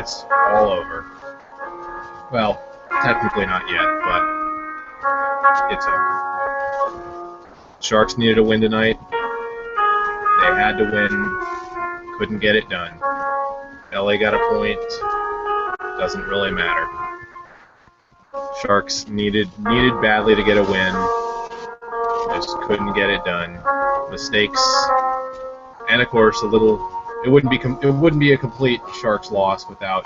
it's all over. Well, technically not yet, but it's over. Sharks needed a win tonight. They had to win. Couldn't get it done. LA got a point. Doesn't really matter. Sharks needed badly to get a win. Just couldn't get it done. Mistakes, and of course, it wouldn't be a complete Sharks loss without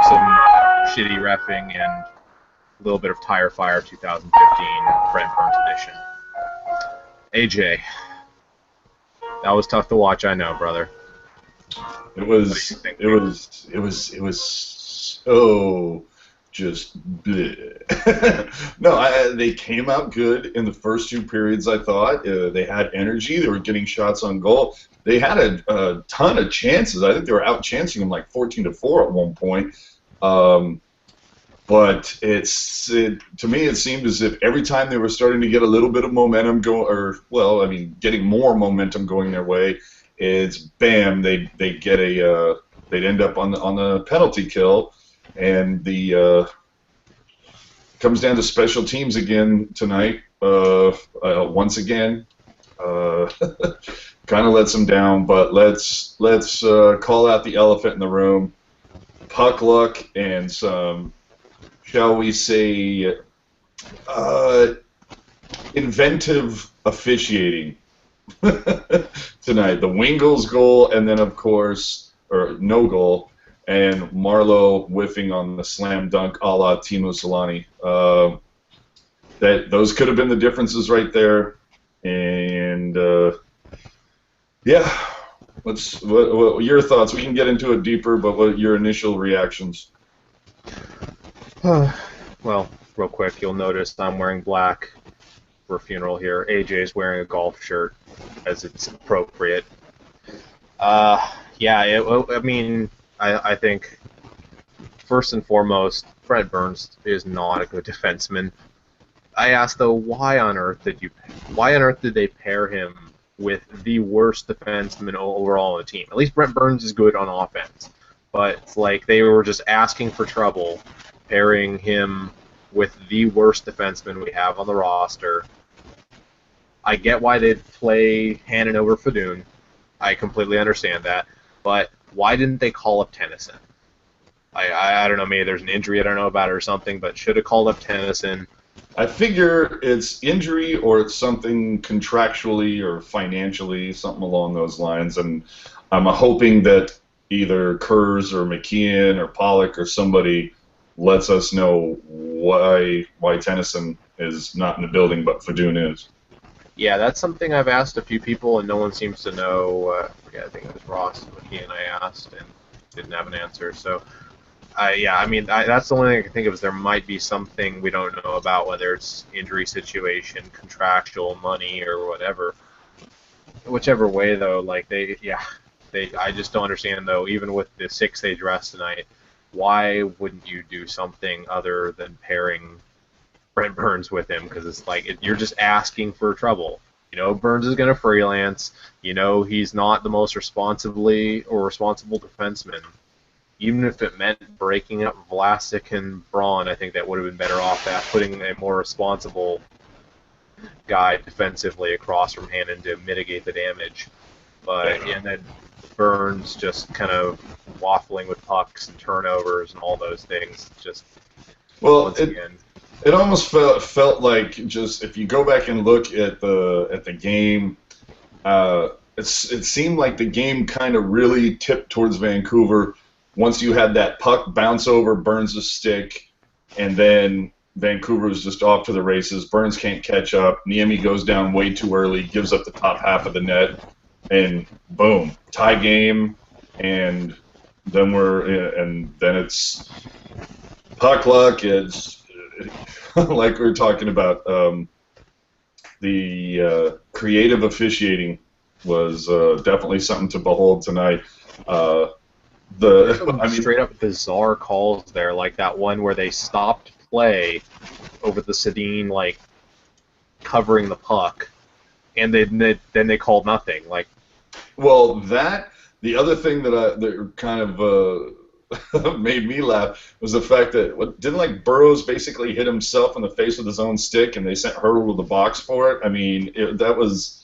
some shitty reffing and a little bit of tire fire 2015 Brent Burns edition. AJ, that was tough to watch. I know, brother. It was so just bleh. No, they came out good in the first two periods. I thought they had energy. They were getting shots on goal. They had a ton of chances. I think they were out chancing them like 14-4 at one point. But to me, it seemed as if every time they were starting to get a little bit of momentum getting more momentum going their way, it's bam, they'd end up on the penalty kill, and comes down to special teams again tonight. Once again, kind of lets them down. But let's call out the elephant in the room: puck luck and some, shall we say, inventive officiating tonight. The Wingles goal, and then of course, or no goal, and Marleau whiffing on the slam dunk a la Timo Solani. Those could have been the differences right there. And yeah, what your thoughts? We can get into it deeper, but what your initial reactions? Well, real quick, you'll notice I'm wearing black for a funeral here. AJ's wearing a golf shirt, as it's appropriate. I think first and foremost, Brent Burns is not a good defenseman. I asked though, why on earth did they pair him with the worst defenseman overall on the team? At least Brent Burns is good on offense, but it's like they were just asking for trouble, pairing him with the worst defenseman we have on the roster. I get why they'd play Hannon over Fedun. I completely understand that, but why didn't they call up Tennyson? I don't know, maybe there's an injury I don't know about or something, but should have called up Tennyson. I figure it's injury or it's something contractually or financially, something along those lines, and I'm hoping that either Kurz or McKeon or Pollock or somebody lets us know why Tennyson is not in the building, but Fedun is. Yeah, that's something I've asked a few people, and no one seems to know. I think it was Ross McKeon I asked, and didn't have an answer. So, that's the only thing I can think of is there might be something we don't know about, whether it's injury situation, contractual, money, or whatever. Whichever way, though, I just don't understand, though, even with the 6 they dressed tonight, why wouldn't you do something other than pairing Brent Burns with him? Because it's like you're just asking for trouble. You know, Burns is going to freelance. You know, he's not the most responsible defenseman. Even if it meant breaking up Vlasic and Braun, I think that would have been better off at putting a more responsible guy defensively across from Hannon to mitigate the damage. And then Burns just kind of waffling with pucks and turnovers and all those things. Just once again. It almost felt like, just if you go back and look at the game, it seemed like the game kind of really tipped towards Vancouver once you had that puck bounce over Burns' stick, and then Vancouver was just off to the races. Burns can't catch up. Niemi goes down way too early, gives up the top half of the net, and boom, tie game. And then it's puck luck. It's like we were talking about, the creative officiating was definitely something to behold tonight. Straight up bizarre calls there, like that one where they stopped play over the Sedin, like covering the puck, and then they called nothing. Like, well, the other thing that kind of made me laugh was the fact that didn't like Burroughs basically hit himself in the face with his own stick, and they sent Hurdle to the box for it. I mean, that was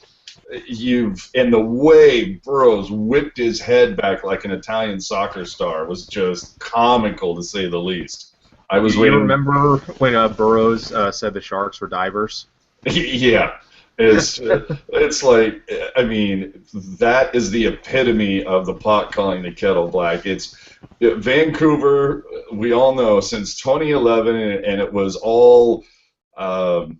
and the way Burroughs whipped his head back like an Italian soccer star was just comical to say the least. I was You waiting. remember when Burroughs said the Sharks were divers? Yeah, it's like, I mean, that is the epitome of the pot calling the kettle black. It's Vancouver. We all know since 2011, and it was all um,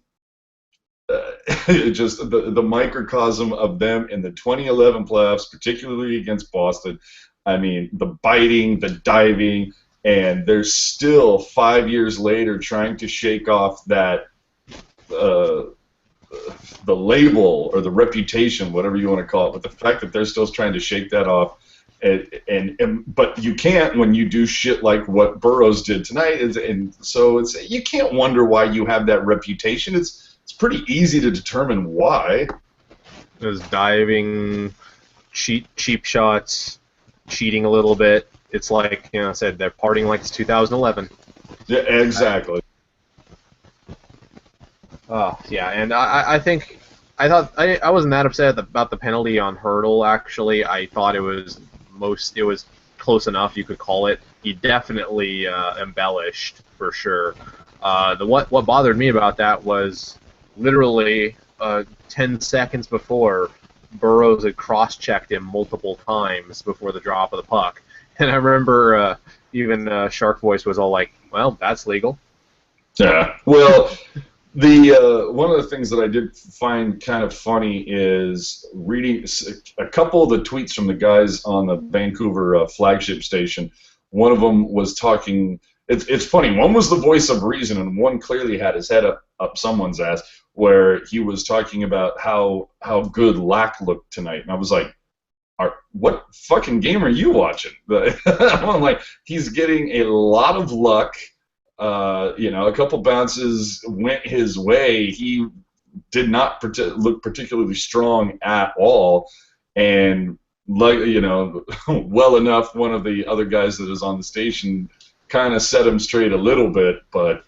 just the microcosm of them in the 2011 playoffs, particularly against Boston. I mean, the biting, the diving, and they're still 5 years later trying to shake off that. The label or the reputation, whatever you want to call it, but the fact that they're still trying to shake that off, but you can't when you do shit like what Burroughs did tonight, and so you can't wonder why you have that reputation. It's pretty easy to determine why. There's diving, cheap shots, cheating a little bit. It's like, I said, they're partying like it's 2011. Yeah, exactly. Oh, yeah, and I think I thought I wasn't that upset about the penalty on Hurdle. Actually, I thought it was close enough. You could call it. He definitely embellished for sure. What bothered me about that was literally 10 seconds before Burroughs had cross-checked him multiple times before the drop of the puck, and I remember even Shark Voice was all like, "Well, that's legal." Yeah. Well. The one of the things that I did find kind of funny is reading a couple of the tweets from the guys on the Vancouver flagship station. One of them was talking. It's funny. One was the voice of reason, and one clearly had his head up someone's ass, where he was talking about how good Lack looked tonight, and I was like, what fucking game are you watching? I'm like, he's getting a lot of luck. A couple bounces went his way. He did not look particularly strong at all, and well enough. One of the other guys that is on the station kind of set him straight a little bit, but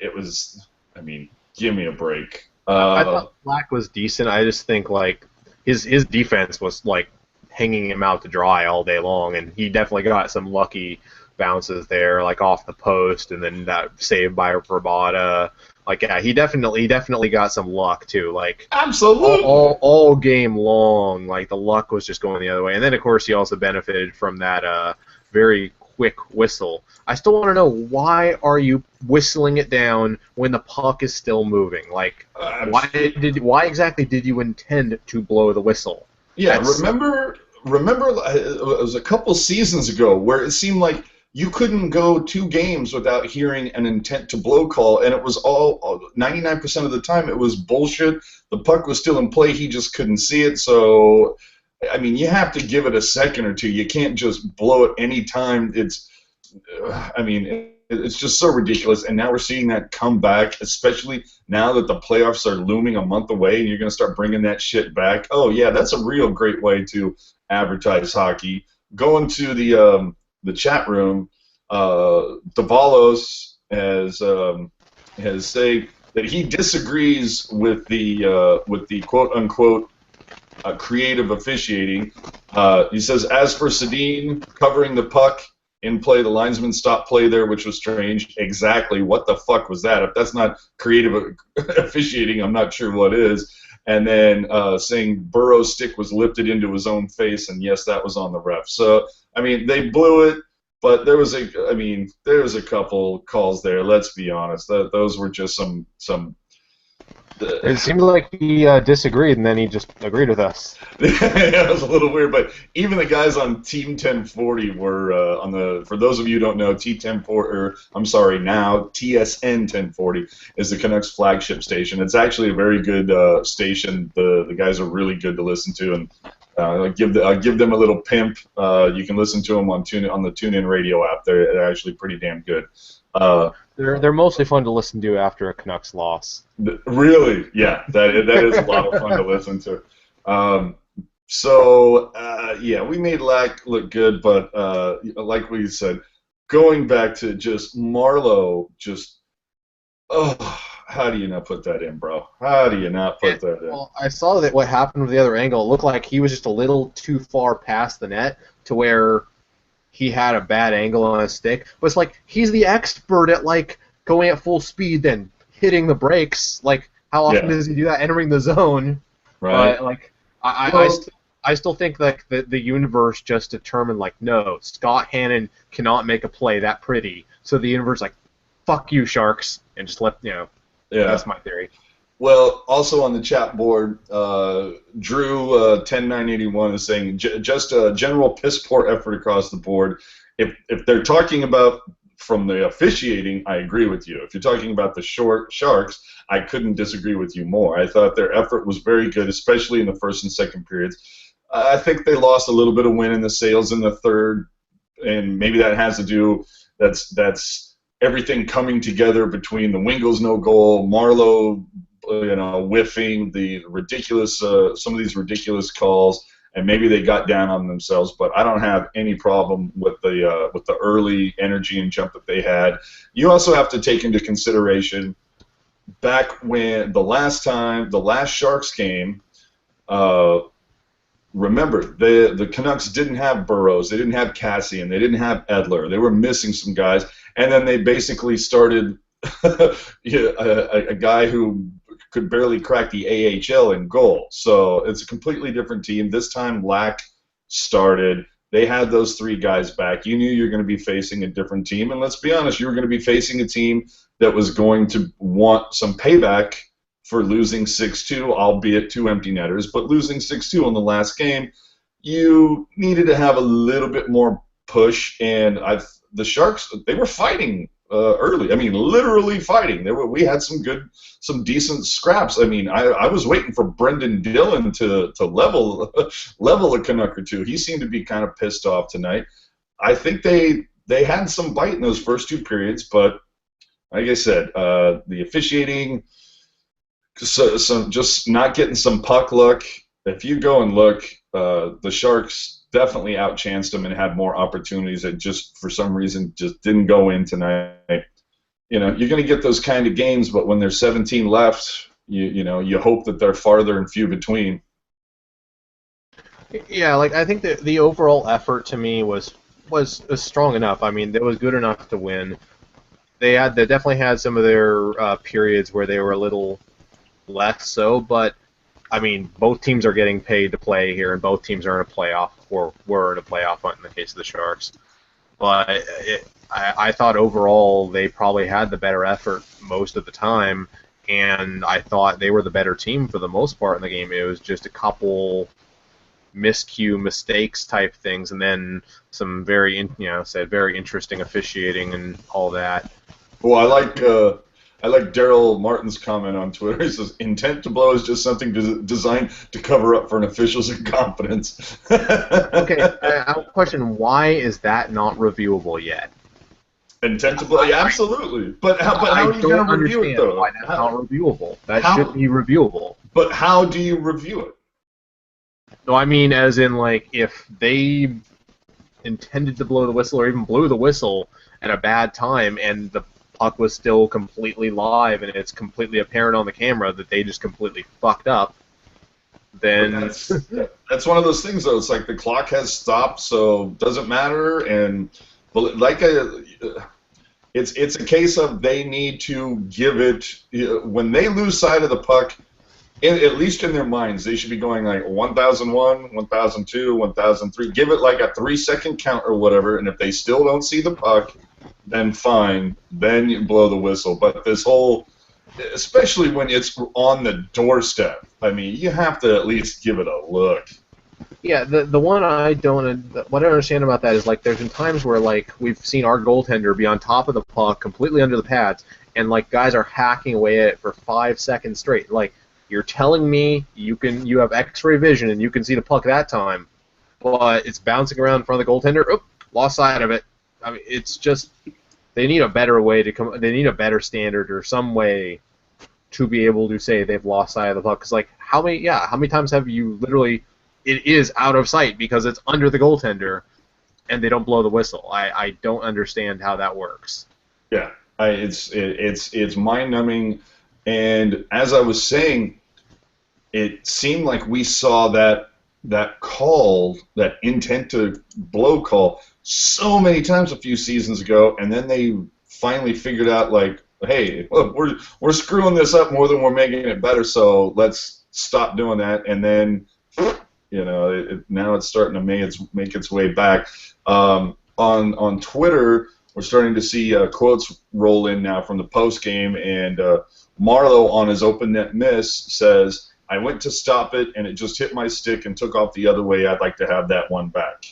it was. I mean, give me a break. I thought Black was decent. I just think like his defense was like hanging him out to dry all day long, and he definitely got some lucky bounces there, like off the post, and then that save by Rabada. Like, yeah, he definitely got some luck too. Like, absolutely, all game long, like the luck was just going the other way. And then of course he also benefited from that very quick whistle. I still want to know, why are you whistling it down when the puck is still moving? Like, why exactly did you intend to blow the whistle? Yeah, remember, it was a couple seasons ago where it seemed like you couldn't go 2 games without hearing an intent to blow call, and it was all 99% of the time it was bullshit. The puck was still in play, he just couldn't see it. So, I mean, you have to give it a second or two. You can't just blow it any time. It's just so ridiculous. And now we're seeing that come back, especially now that the playoffs are looming a month away, and you're going to start bringing that shit back. Oh yeah, that's a real great way to advertise hockey. Going to the chat room, Davalos has said that he disagrees with the quote unquote creative officiating. He says, as for Sedin covering the puck in play, the linesman stopped play there, which was strange. Exactly, what the fuck was that? If that's not creative officiating, I'm not sure what is. And then saying Burrow's stick was lifted into his own face, and yes, that was on the ref. So, I mean, they blew it, but there was a couple calls there. Let's be honest, those were just some. It seemed like he disagreed, and then he just agreed with us. Yeah, it was a little weird, but even the guys on Team 1040 were for those of you who don't know, now TSN 1040 is the Canucks flagship station. It's actually a very good station. The guys are really good to listen to, and I'll give them a little pimp. You can listen to them on the TuneIn Radio app. They're actually pretty damn good. They're mostly fun to listen to after a Canucks loss. Really, yeah, that is a lot of fun to listen to. So yeah, we made Lack look good, but like we said, going back to just Marlowe, just oh, how do you not put that in, bro? How do you not And, put that in? well, I saw that what happened with the other angle. It looked like he was just a little too far past the net to where he had a bad angle on his stick. But it's like he's the expert at like going at full speed, then hitting the brakes. Like how often Yeah, does he do that? Entering the zone. right. But like Well, I still think like the universe just determined like no, Scott Hannon cannot make a play that pretty. So the universe like fuck you Sharks and just let yeah. that's my theory. Well, also on the chat board, Drew 10981 is saying just a general piss poor effort across the board. If they're talking about from the officiating, I agree with you. If you're talking about the short Sharks, I couldn't disagree with you more. I thought their effort was very good, especially in the first and second periods. I think they lost a little bit of wind in the sails in the third, and maybe that has to do. That's everything coming together between the Wingles no goal, Marlowe whiffing the ridiculous, some of these ridiculous calls, and maybe they got down on themselves. But I don't have any problem with the early energy and jump that they had. You also have to take into consideration back when the last Sharks game. Remember, the Canucks didn't have Burrows, they didn't have Cassian, they didn't have Edler. They were missing some guys, and then they basically started a guy who could barely crack the AHL in goal. So it's a completely different team. This time, Lack started. They had those three guys back. You knew you were going to be facing a different team, and let's be honest, you were going to be facing a team that was going to want some payback for losing 6-2, albeit two empty netters, but losing 6-2 in the last game, you needed to have a little bit more push, and the Sharks, they were fighting early. I mean, literally fighting. We had some decent scraps. I mean, I was waiting for Brendan Dillon to level level a Canuck or two. He seemed to be kind of pissed off tonight. I think they had some bite in those first two periods, but like I said, the officiating, some just not getting some puck luck. If you go and look, the Sharks definitely outchanced them and had more opportunities that just for some reason just didn't go in tonight. You know, you're going to get those kind of games, but when there's 17 left, you hope that they're farther and few between. Yeah, like I think the overall effort to me was strong enough. I mean, it was good enough to win. They definitely had some of their periods where they were a little less so, but I mean, both teams are getting paid to play here, and both teams are in a playoff or were in a playoff hunt in the case of the Sharks. But I thought overall they probably had the better effort most of the time, and I thought they were the better team for the most part in the game. It was just a couple miscue mistakes type things, and then some very very interesting officiating and all that. Well, I like Daryl Martin's comment on Twitter. He says, "Intent to blow is just something designed to cover up for an official's incompetence." Okay, I have a question. Why is that not reviewable yet? Intent to blow, yeah, absolutely. But how are you going to review it though? Why that's not reviewable. That should be reviewable. But how do you review it? No, I mean as in like if they intended to blow the whistle or even blew the whistle at a bad time and the puck was still completely live and it's completely apparent on the camera that they just completely fucked up, then that's one of those things though. It's like the clock has stopped, so it doesn't matter. And it's a case of they need to give it when they lose sight of the puck. At least in their minds, they should be going like 1001, 1002, 1003. Give it like a 3-second count or whatever, and if they still don't see the puck, then fine, then you blow the whistle. But this whole, especially when it's on the doorstep, I mean, you have to at least give it a look. Yeah, the one what I understand about that is like there's been times where like we've seen our goaltender be on top of the puck, completely under the pads, and like guys are hacking away at it for 5 seconds straight. Like you're telling me you have X-ray vision and you can see the puck that time, but it's bouncing around in front of the goaltender. Oop, lost sight of it. I mean, it's just they need a better way to come. They need a better standard or some way to be able to say they've lost sight of the puck. Because like how many times have you literally it is out of sight because it's under the goaltender, and they don't blow the whistle. I don't understand how that works. Yeah, it's mind-numbing, and as I was saying, it seemed like we saw that call, that intent to blow call, so many times a few seasons ago, and then they finally figured out, like, hey, look, we're screwing this up more than we're making it better, so let's stop doing that. And then, now it's starting to make its way back. On Twitter, we're starting to see quotes roll in now from the post game, and Marlowe on his open net miss says, "I went to stop it, and it just hit my stick and took off the other way. I'd like to have that one back.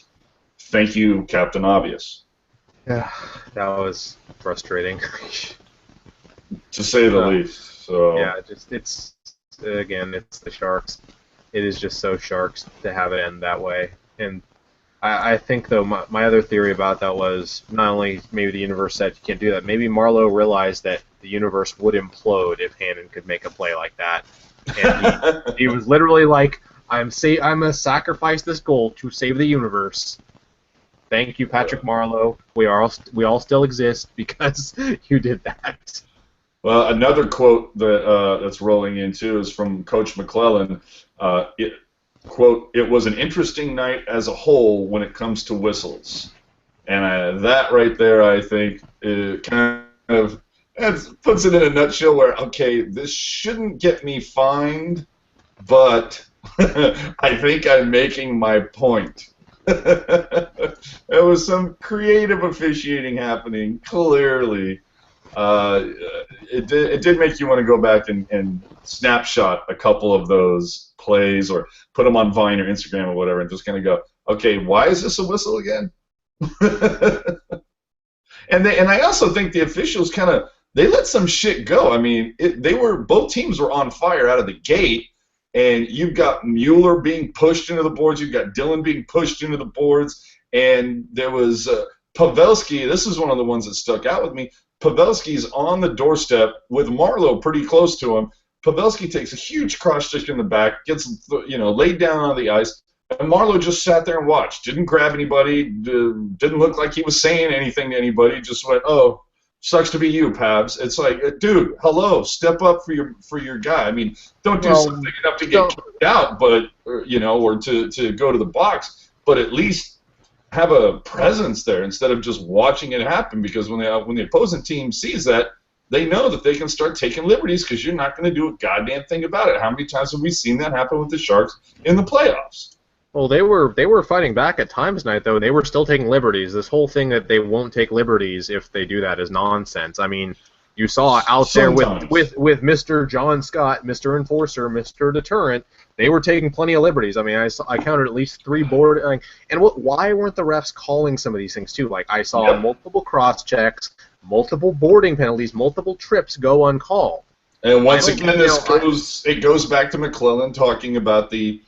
Thank you, Captain Obvious." Yeah, that was frustrating. To say the least. So yeah, it's the Sharks. It is just so Sharks to have it end that way. And I think, though, my other theory about that was not only maybe the universe said you can't do that, maybe Marlowe realized that the universe would implode if Hannon could make a play like that. And he was literally like, I'm gonna sacrifice this goal to save the universe. Thank you, Patrick Marlowe. We all still exist because you did that. Well, another quote that's rolling in too is from Coach McClellan. Quote, "It was an interesting night as a whole when it comes to whistles." And that right there, I think, kind of puts it in a nutshell where, okay, this shouldn't get me fined, but I think I'm making my point. There was some creative officiating happening, clearly. It did make you want to go back and snapshot a couple of those plays or put them on Vine or Instagram or whatever and just kind of go, okay, why is this a whistle again? And I also think the officials they let some shit go. I mean, both teams were on fire out of the gate, and you've got Mueller being pushed into the boards, you've got Dillon being pushed into the boards, and there was Pavelski. This is one of the ones that stuck out with me. Pavelski's on the doorstep with Marlowe pretty close to him. Pavelski takes a huge cross stick in the back, gets laid down on the ice, and Marlowe just sat there and watched. Didn't grab anybody. Didn't look like he was saying anything to anybody. Just went, "Oh, sucks to be you, Pabs." It's like, dude, hello, step up for your guy. I mean, don't do something enough to get kicked out, but or to go to the box, but at least have a presence there instead of just watching it happen. Because when the opposing team sees that, they know that they can start taking liberties because you're not going to do a goddamn thing about it. How many times have we seen that happen with the Sharks in the playoffs? Well, they were fighting back at times tonight, though. They were still taking liberties. This whole thing that they won't take liberties if they do that is nonsense. I mean, you saw out Sometimes. there with Mr. John Scott, Mr. Enforcer, Mr. Deterrent, they were taking plenty of liberties. I mean, I counted at least 3 board. And why weren't the refs calling some of these things too? Like, I saw multiple cross checks, multiple boarding penalties, multiple trips go uncalled. And once again, it goes back to McClellan talking about the,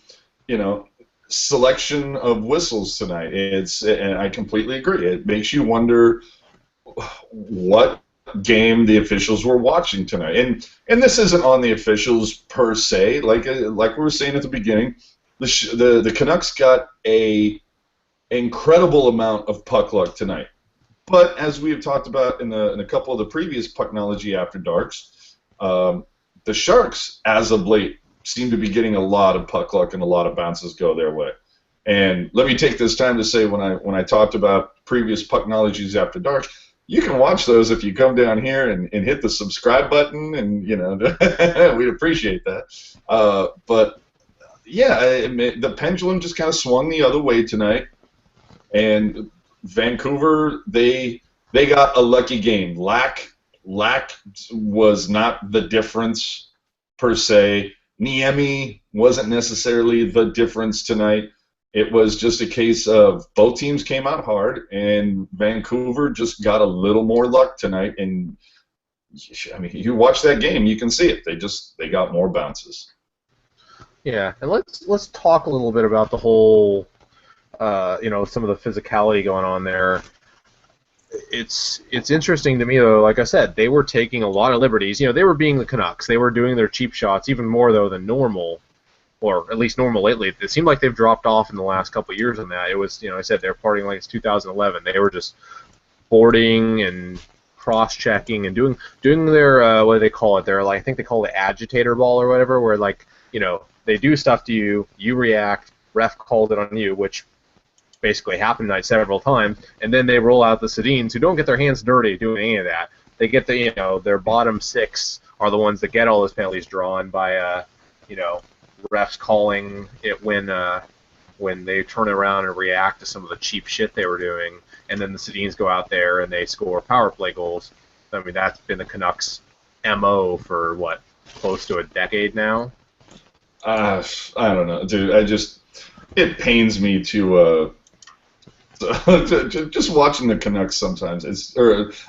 selection of whistles tonight. And I completely agree. It makes you wonder what game the officials were watching tonight. And this isn't on the officials per se. Like we were saying at the beginning, the Canucks got a incredible amount of puck luck tonight. But as we have talked about in a couple of the previous Pucknology After Darks, the Sharks, as of late, seem to be getting a lot of puck luck and a lot of bounces go their way. And let me take this time to say, when I talked about previous Pucknologies After Dark, you can watch those if you come down here and hit the subscribe button, and we'd appreciate that. But yeah, the pendulum just kind of swung the other way tonight, and Vancouver, they got a lucky game. Lack was not the difference per se. Niemi wasn't necessarily the difference tonight. It was just a case of both teams came out hard, and Vancouver just got a little more luck tonight. And I mean, you watch that game, you can see it. They got more bounces. Yeah, and let's talk a little bit about the whole, some of the physicality going on there. It's interesting to me, though. Like I said, they were taking a lot of liberties. They were being the Canucks. They were doing their cheap shots even more, though, than normal. or at least normal lately. It seemed like they've dropped off in the last couple of years on that. It was, I said they're partying like it's 2011. They were just boarding and cross-checking and doing their what do they call it? I think they call it agitator ball or whatever, where like they do stuff to you, you react, ref called it on you, which basically happened tonight several times, and then they roll out the Sedins who don't get their hands dirty doing any of that. They get their bottom six are the ones that get all those penalties drawn by refs calling it when they turn around and react to some of the cheap shit they were doing, and then the Sedins go out there and they score power play goals. I mean, that's been the Canucks' MO for close to a decade now. I don't know, dude. It pains me to just watching the Canucks sometimes.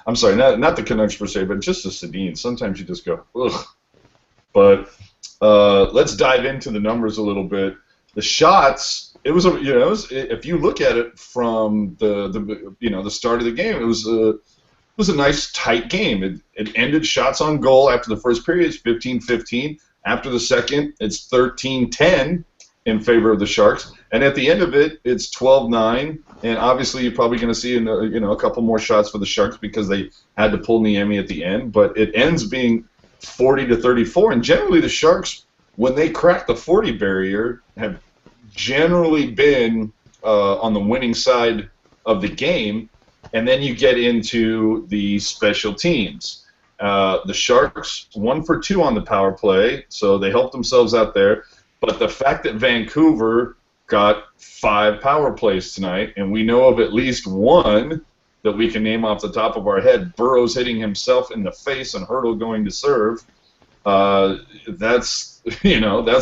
I'm sorry, not the Canucks per se, but just the Sedins. Sometimes you just go, ugh. But let's dive into the numbers a little bit. The shots. If you look at it from the start of the game, it was a nice tight game. It ended shots on goal after the first period. It's 15-15. After the second, it's 13-10 in favor of the Sharks. And at the end of it, it's 12-9. And obviously, you're probably going to see a couple more shots for the Sharks because they had to pull Niemi at the end. But it ends being 40-34. And generally, the Sharks, when they crack the 40 barrier, have generally been on the winning side of the game. And then you get into the special teams. The Sharks 1 for 2 on the power play, so they helped themselves out there. But the fact that Vancouver got 5 power plays tonight, and we know of at least one that we can name off the top of our head, Burrows hitting himself in the face and Hurdle going to serve. That's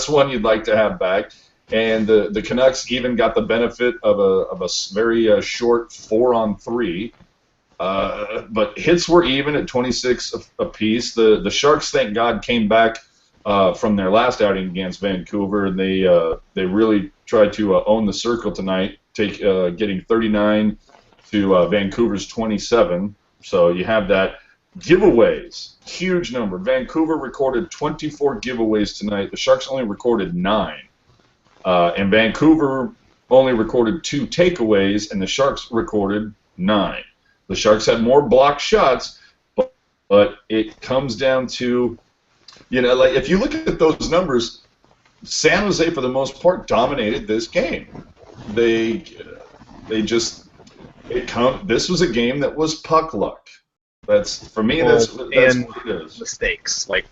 one you'd like to have back. And the Canucks even got the benefit of a very short 4-on-3. But hits were even at 26 apiece. The Sharks, thank God, came back from their last outing against Vancouver. They really tried to own the circle tonight, getting 39 to Vancouver's 27. So you have that. Giveaways, huge number. Vancouver recorded 24 giveaways tonight. The Sharks only recorded 9. And Vancouver only recorded 2 takeaways, and the Sharks recorded 9. The Sharks had more blocked shots, but it comes down to, if you look at those numbers, San Jose, for the most part, dominated this game. This was a game that was puck luck. That's what it is. Mistakes, like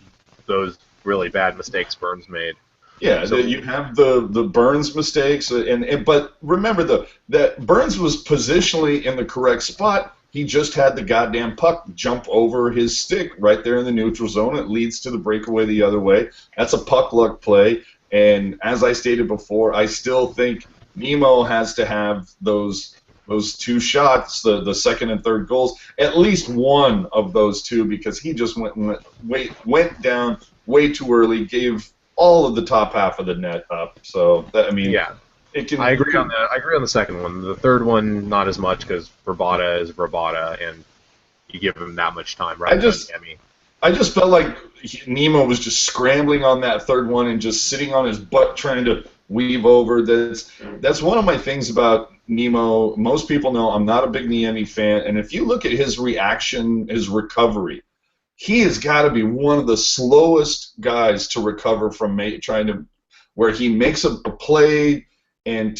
those really bad mistakes Burns made. Yeah, so you have the Burns mistakes, but remember that Burns was positionally in the correct spot. He just had the goddamn puck jump over his stick right there in the neutral zone. It leads to the breakaway the other way. That's a puck luck play. And as I stated before, I still think Nemo has to have those 2 shots, the second and third goals, at least one of those 2, because he just went down way too early, gave all of the top half of the net up. So yeah. I agree on the second one. The third one, not as much, because Rabada is Rabada, and you give him that much time, right? I just felt like Nemo was just scrambling on that third one and just sitting on his butt trying to weave over. That's one of my things about Nemo. Most people know I'm not a big Niemi fan, and if you look at his reaction, his recovery, he has got to be one of the slowest guys to recover from where he makes a play, and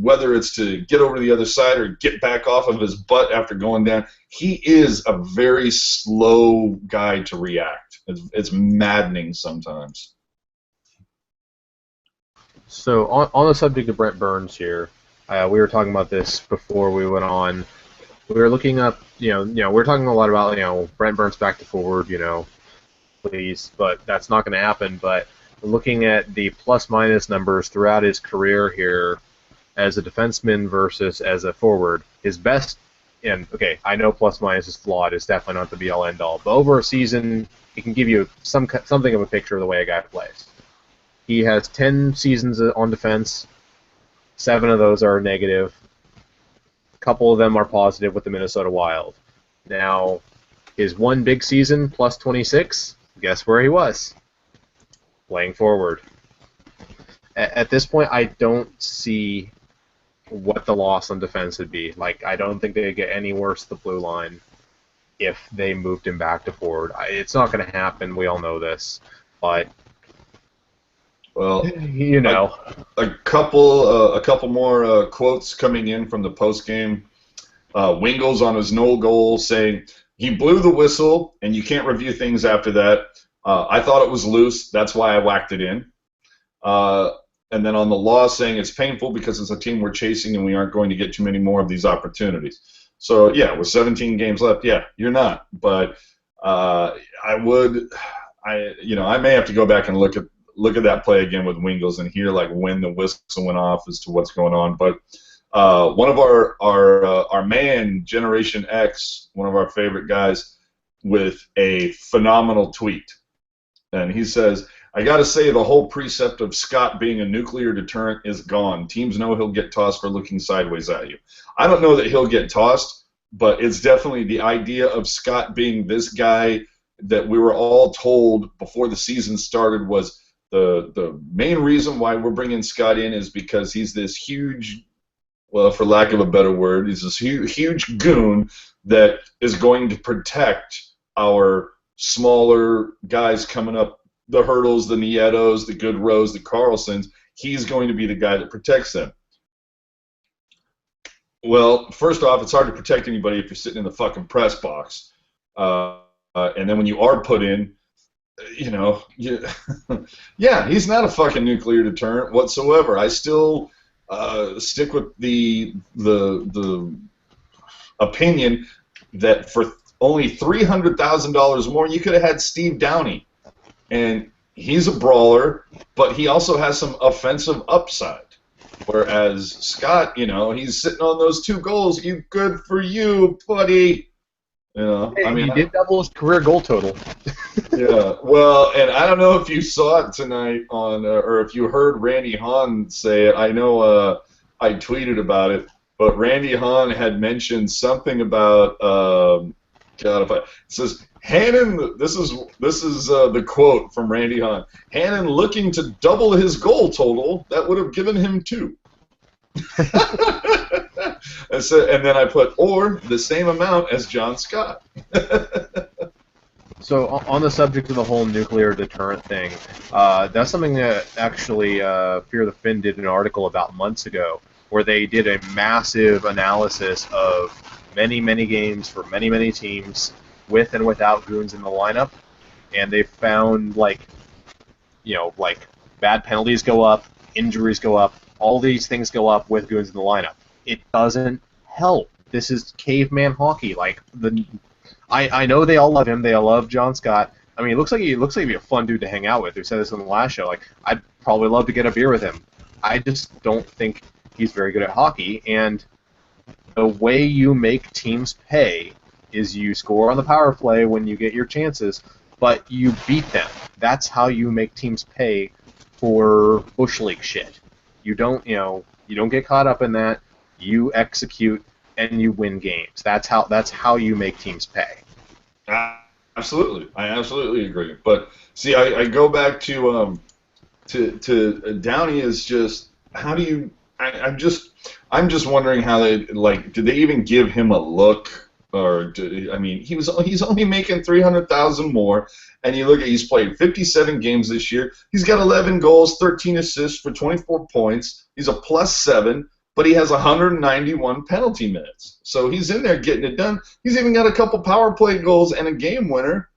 whether it's to get over to the other side or get back off of his butt after going down, he is a very slow guy to react. It's maddening sometimes. So on the subject of Brent Burns here, we were talking about this before we went on. We were looking up, we're talking a lot about, Brent Burns back to forward, please, but that's not going to happen. But looking at the plus-minus numbers throughout his career here as a defenseman versus as a forward, his best, and, okay, I know plus-minus is flawed, it's definitely not the be-all, end-all, but over a season, it can give you something of a picture of the way a guy plays. He has 10 seasons on defense, 7 of those are negative, a couple of them are positive with the Minnesota Wild. Now, his one big season, plus 26, guess where he was? Playing forward. At this point, I don't see what the loss on defense would be. Like, I don't think they'd get any worse the blue line if they moved him back to forward. It's not going to happen. We all know this, but Well, you know, a couple more quotes coming in from the post game. Wingles on his no goal saying he blew the whistle, and you can't review things after that. I thought it was loose. That's why I whacked it in. And then on the loss saying it's painful because it's a team we're chasing and we aren't going to get too many more of these opportunities. So, yeah, with 17 games left, yeah, you're not. But I may have to go back and look at that play again with Wingles and hear like when the whistle went off as to what's going on. But one of our man, Generation X, one of our favorite guys, with a phenomenal tweet. And he says, I got to say the whole precept of Scott being a nuclear deterrent is gone. Teams know he'll get tossed for looking sideways at you. I don't know that he'll get tossed, but it's definitely the idea of Scott being this guy that we were all told before the season started was the main reason why we're bringing Scott in is because he's this huge, well, for lack of a better word, he's this huge goon that is going to protect our smaller guys coming up the hurdles, the Nietos, the Goodrows, the Carlsons. He's going to be the guy that protects them. Well, first off, it's hard to protect anybody if you're sitting in the fucking press box. And then when you are put in, yeah, he's not a fucking nuclear deterrent whatsoever. I still stick with the opinion that for only $300,000 more, you could have had Steve Downey. And he's a brawler, but he also has some offensive upside. Whereas Scott, he's sitting on those 2 goals. You good for you, buddy. Hey, he did double his career goal total. Yeah, well, and I don't know if you saw it tonight or if you heard Randy Hahn say it. I know I tweeted about it, but Randy Hahn had mentioned something about it says Hannon. This is the quote from Randy Hahn. Hannon looking to double his goal total. That would have given him 2. And then I put or the same amount as John Scott. So on the subject of the whole nuclear deterrent thing, that's something that actually Fear the Fin did an article about months ago, where they did a massive analysis of many games for many teams with and without goons in the lineup, and they found like bad penalties go up, injuries go up, all these things go up with goons in the lineup. It doesn't help. This is caveman hockey. I know they all love him. They all love John Scott. I mean, it looks like he'd be a fun dude to hang out with. We said this on the last show. Like, I'd probably love to get a beer with him. I just don't think he's very good at hockey. And the way you make teams pay is you score on the power play when you get your chances, but you beat them. That's how you make teams pay for Bush League shit. You don't get caught up in that. You execute and you win games. That's how you make teams pay. Absolutely, I absolutely agree. But see, I go back to Downey is just how do you? I'm just wondering how they did they even give him a look? Or he's only making $300,000 more, and you look at he's played 57 games this year. He's got 11 goals, 13 assists for 24 points. He's a +7, but he has 191 penalty minutes. So he's in there getting it done. He's even got a couple power play goals and a game winner.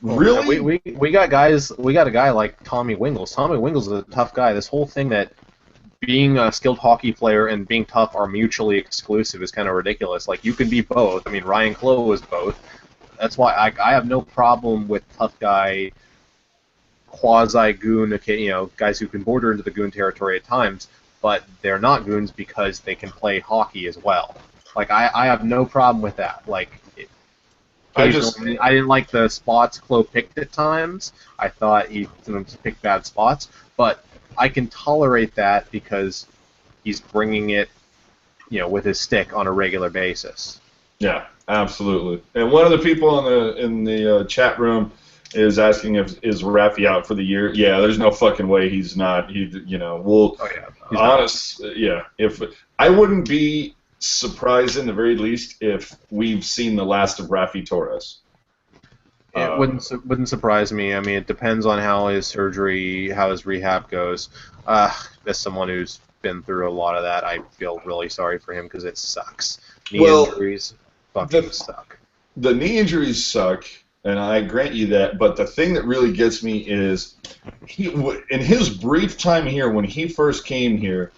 Really? We got guys. We got a guy like Tommy Wingles. Tommy Wingles is a tough guy. This whole thing that being a skilled hockey player and being tough are mutually exclusive is kind of ridiculous. Like, you can be both. I mean, Ryan Clough was both. That's why I have no problem with tough guy, quasi-goon, guys who can border into the goon territory at times, but they're not goons because they can play hockey as well. Like, I have no problem with that. Like, I didn't like the spots Clough picked at times. I thought he sometimes picked bad spots, but I can tolerate that because he's bringing it, with his stick on a regular basis. Yeah, absolutely. And one of the people in the chat room is asking if is Rafi out for the year. Yeah, there's no fucking way he's not. We'll Oh yeah, yeah. If I wouldn't be surprised in the very least if we've seen the last of Rafi Torres. It wouldn't surprise me. I mean, it depends on how his rehab goes. As someone who's been through a lot of that, I feel really sorry for him because it sucks. Knee injuries fucking suck. The knee injuries suck, and I grant you that. But the thing that really gets me is, in his brief time here, when he first came here,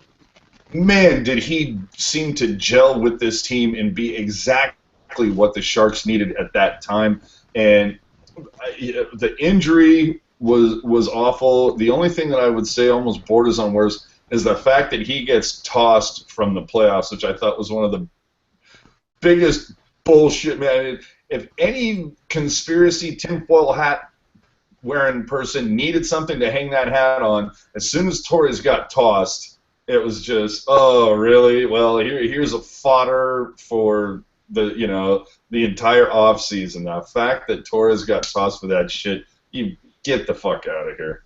man, did he seem to gel with this team and be exactly what the Sharks needed at that time. And the injury was awful. The only thing that I would say almost borders on worse is the fact that he gets tossed from the playoffs, which I thought was one of the biggest bullshit, man. If any conspiracy tinfoil hat wearing person needed something to hang that hat on, as soon as Torres got tossed, it was just, oh, really? Well, here's a fodder for the entire offseason. The fact that Torres got tossed for that shit, you get the fuck out of here.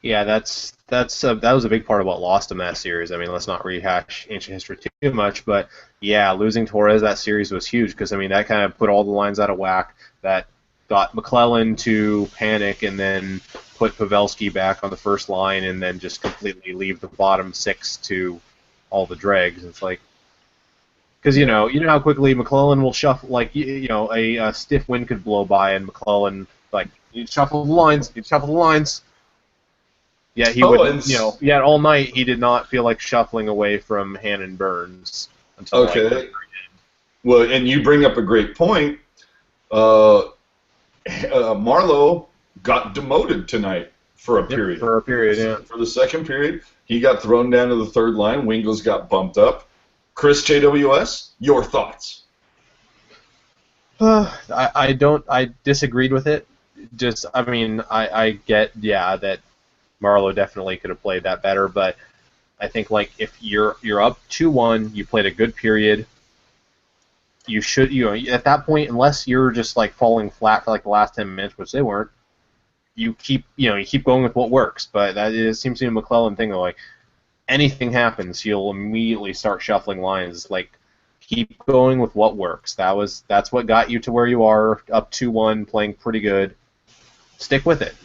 Yeah, that was a big part of what lost him that series. I mean, let's not rehash ancient history too much, but yeah, losing Torres that series was huge because I mean that kind of put all the lines out of whack. That got McClellan to panic and then put Pavelski back on the first line and then just completely leave the bottom six to all the dregs. It's like because you know how quickly McClellan will shuffle. Like a stiff wind could blow by and McClellan he'd shuffle the lines. Yeah, he would. All night he did not feel like shuffling away from Hannon Burns until. Okay. Well, and you bring up a great point. Marleau got demoted tonight for a period. For a period, yeah. For the second period, he got thrown down to the third line. Wingles got bumped up. Chris JWS, your thoughts? I disagreed with it. I get that Marleau definitely could have played that better, but I think if you're up 2-1, you played a good period. You should at that point, unless you're just falling flat for the last 10 minutes, which they weren't. You keep going with what works, but it seems to be a McClellan thing. Anything happens, you'll immediately start shuffling lines. Keep going with what works. That's what got you to where you are, up 2-1, playing pretty good. Stick with it.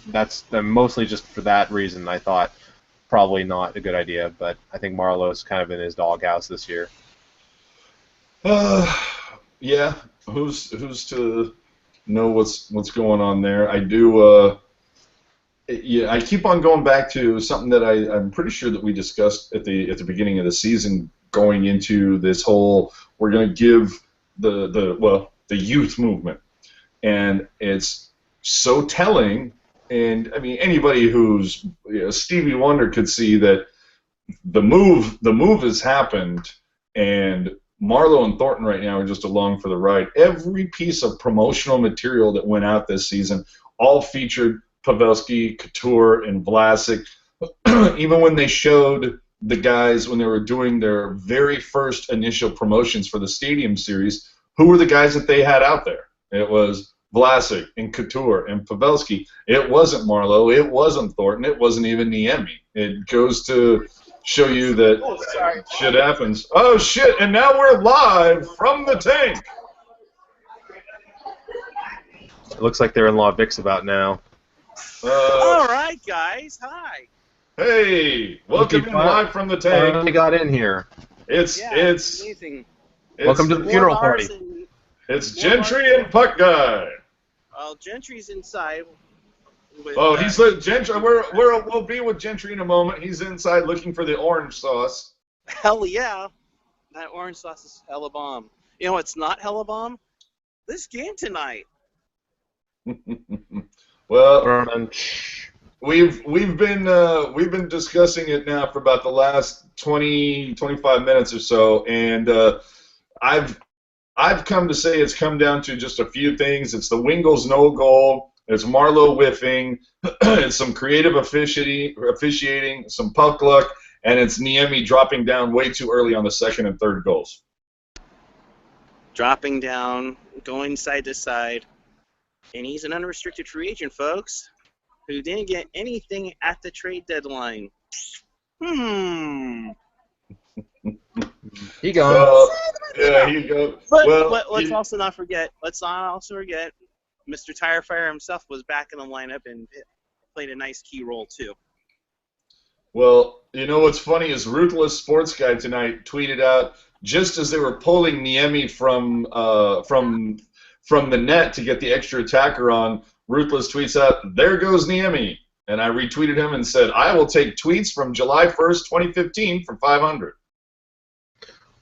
That's mostly just for that reason. I thought probably not a good idea, but I think Marleau's kind of in his doghouse this year. Yeah. Who's to know what's going on there? I do. I keep on going back to something that I'm pretty sure that we discussed at the beginning of the season, going into this whole we're going to give the youth movement, and it's so telling. And I mean, anybody who's Stevie Wonder could see that the move has happened, and Marleau and Thornton right now are just along for the ride. Every piece of promotional material that went out this season all featured Pavelski, Couture, and Vlasic. Even when they showed the guys when they were doing their very first initial promotions for the Stadium Series, who were the guys that they had out there? It was Vlasic and Couture and Pavelski. It wasn't Marleau. It wasn't Thornton. It wasn't even Niemi. It goes to show you that shit happens. Oh, shit, and now we're live from the tank. It looks like they're in La Vix about now. All right, guys. Hi. Hey, welcome in live from the tank. Finally got in here. It's amazing. Welcome to the funeral party. It's Gentry and Puck Guy. Well, Gentry's inside. He said Gentry. We'll be with Gentry in a moment. He's inside looking for the orange sauce. Hell yeah, that orange sauce is hella bomb. You know what's not hella bomb? This game tonight. Well, we've been discussing it now for about the last 25 minutes or so, and I've come to say it's come down to just a few things. It's the Wingles no goal. It's Marleau whiffing. It's some creative officiating, some puck luck, and it's Niemi dropping down way too early on the second and third goals. Dropping down, going side to side. And he's an unrestricted free agent, folks, who didn't get anything at the trade deadline. He gone. Well, yeah, he go. But Well, let's also not forget. Mr. Tire Fire himself was back in the lineup and played a nice key role too. well, you know what's funny is Ruthless Sports Guy tonight tweeted out just as they were pulling Niemi from the net to get the extra attacker on. Ruthless tweets out, "There goes Niemi," and I retweeted him and said, "I will take tweets from July 1st, 2015 for 500."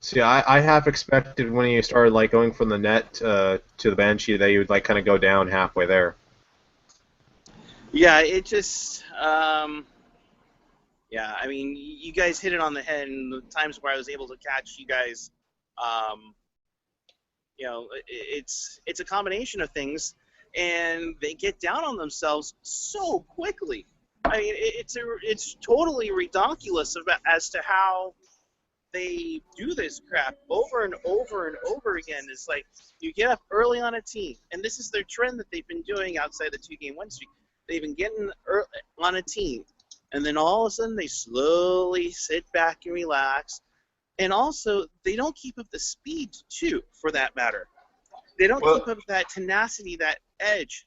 See, I half expected when he started like going from the net to the bench that he would like kind of go down halfway there. Yeah, it just. Yeah, I mean, you guys hit it on the head, and the times where I was able to catch you guys, it's a combination of things, and they get down on themselves so quickly. I mean, it's totally ridiculous as to how they do this crap over and over and over again. It's like you get up early on a team, and this is their trend that they've been doing outside the 2-game win streak. They've been getting early on a team, and then all of a sudden they slowly sit back and relax. And also, they don't keep up the speed, too, for that matter. They don't keep up that tenacity, that edge.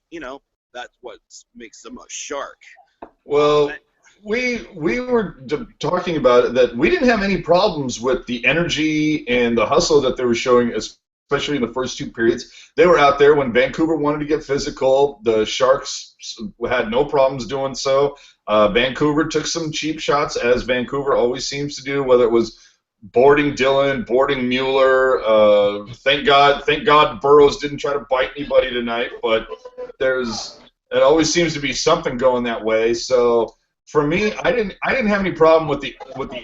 That's what makes them a shark. Well, we were talking about it, that we didn't have any problems with the energy and the hustle that they were showing, especially in the first two periods. They were out there when Vancouver wanted to get physical. The Sharks had no problems doing so. Vancouver took some cheap shots, as Vancouver always seems to do, whether it was boarding Dillon, boarding Mueller. Thank God Burrows didn't try to bite anybody tonight, but it always seems to be something going that way. So for me, I didn't have any problem with the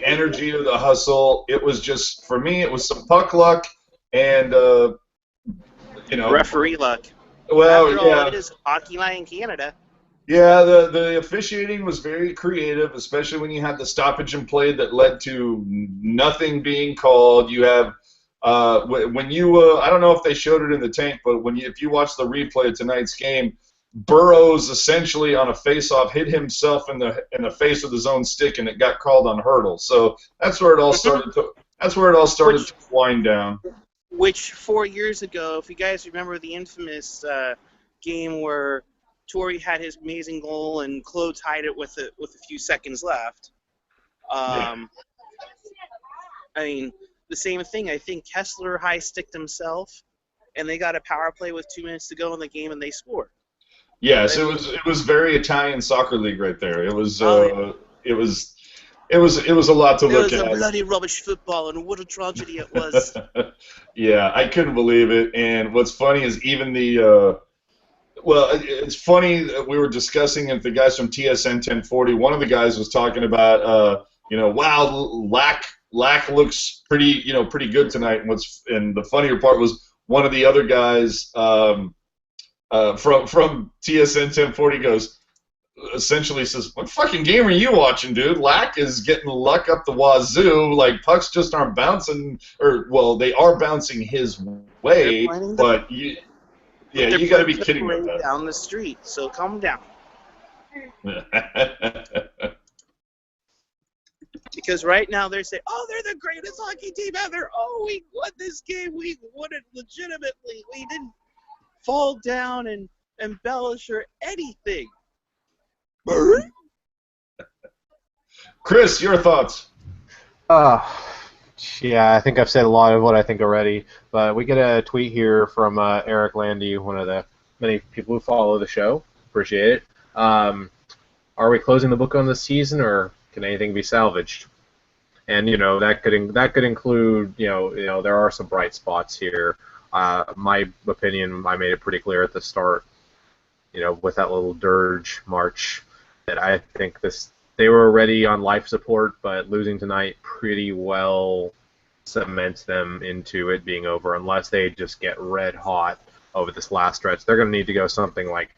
energy or the hustle. It was just, for me, it was some puck luck and referee luck. Well, After all, it is hockey night in Canada. Yeah, the officiating was very creative, especially when you had the stoppage in play that led to nothing being called. You have when you I don't know if they showed it in the tank, but if you watch the replay of tonight's game, Burrows essentially on a face-off hit himself in the face with his own stick, and it got called on hurdle. So that's where it all started. To wind down. Which 4 years ago, if you guys remember the infamous game where Torrey had his amazing goal and Claude tied it with a few seconds left. I mean, the same thing. I think Kessler high-sticked himself, and they got a power play with 2 minutes to go in the game, and they scored. Yes, it was very Italian soccer league right there. It was a lot to look at. It was a bloody rubbish football, and what a tragedy it was. Yeah, I couldn't believe it. And what's funny is even it's funny that we were discussing it. The guys from TSN 1040. One of the guys was talking about, wow, Lack looks pretty good tonight. And the funnier part was one of the other guys from TSN 1040 goes, essentially says, "What fucking game are you watching, dude? Lack is getting luck up the wazoo. Like pucks just aren't bouncing, they are bouncing his way, but you." Yeah, you got to be kidding me. Down the street, so calm down. Because right now they're saying, "Oh, they're the greatest hockey team ever. Oh, we won this game. We won it legitimately. We didn't fall down and embellish or anything." Chris, your thoughts? Yeah, I think I've said a lot of what I think already, but we get a tweet here from Eric Landy, one of the many people who follow the show. Appreciate it. Are we closing the book on the season, or can anything be salvaged? And that could include there are some bright spots here. My opinion, I made it pretty clear at the start. With that little dirge march, that I think they were already on life support, but losing tonight pretty well cements them into it being over unless they just get red hot over this last stretch. They're going to need to go something like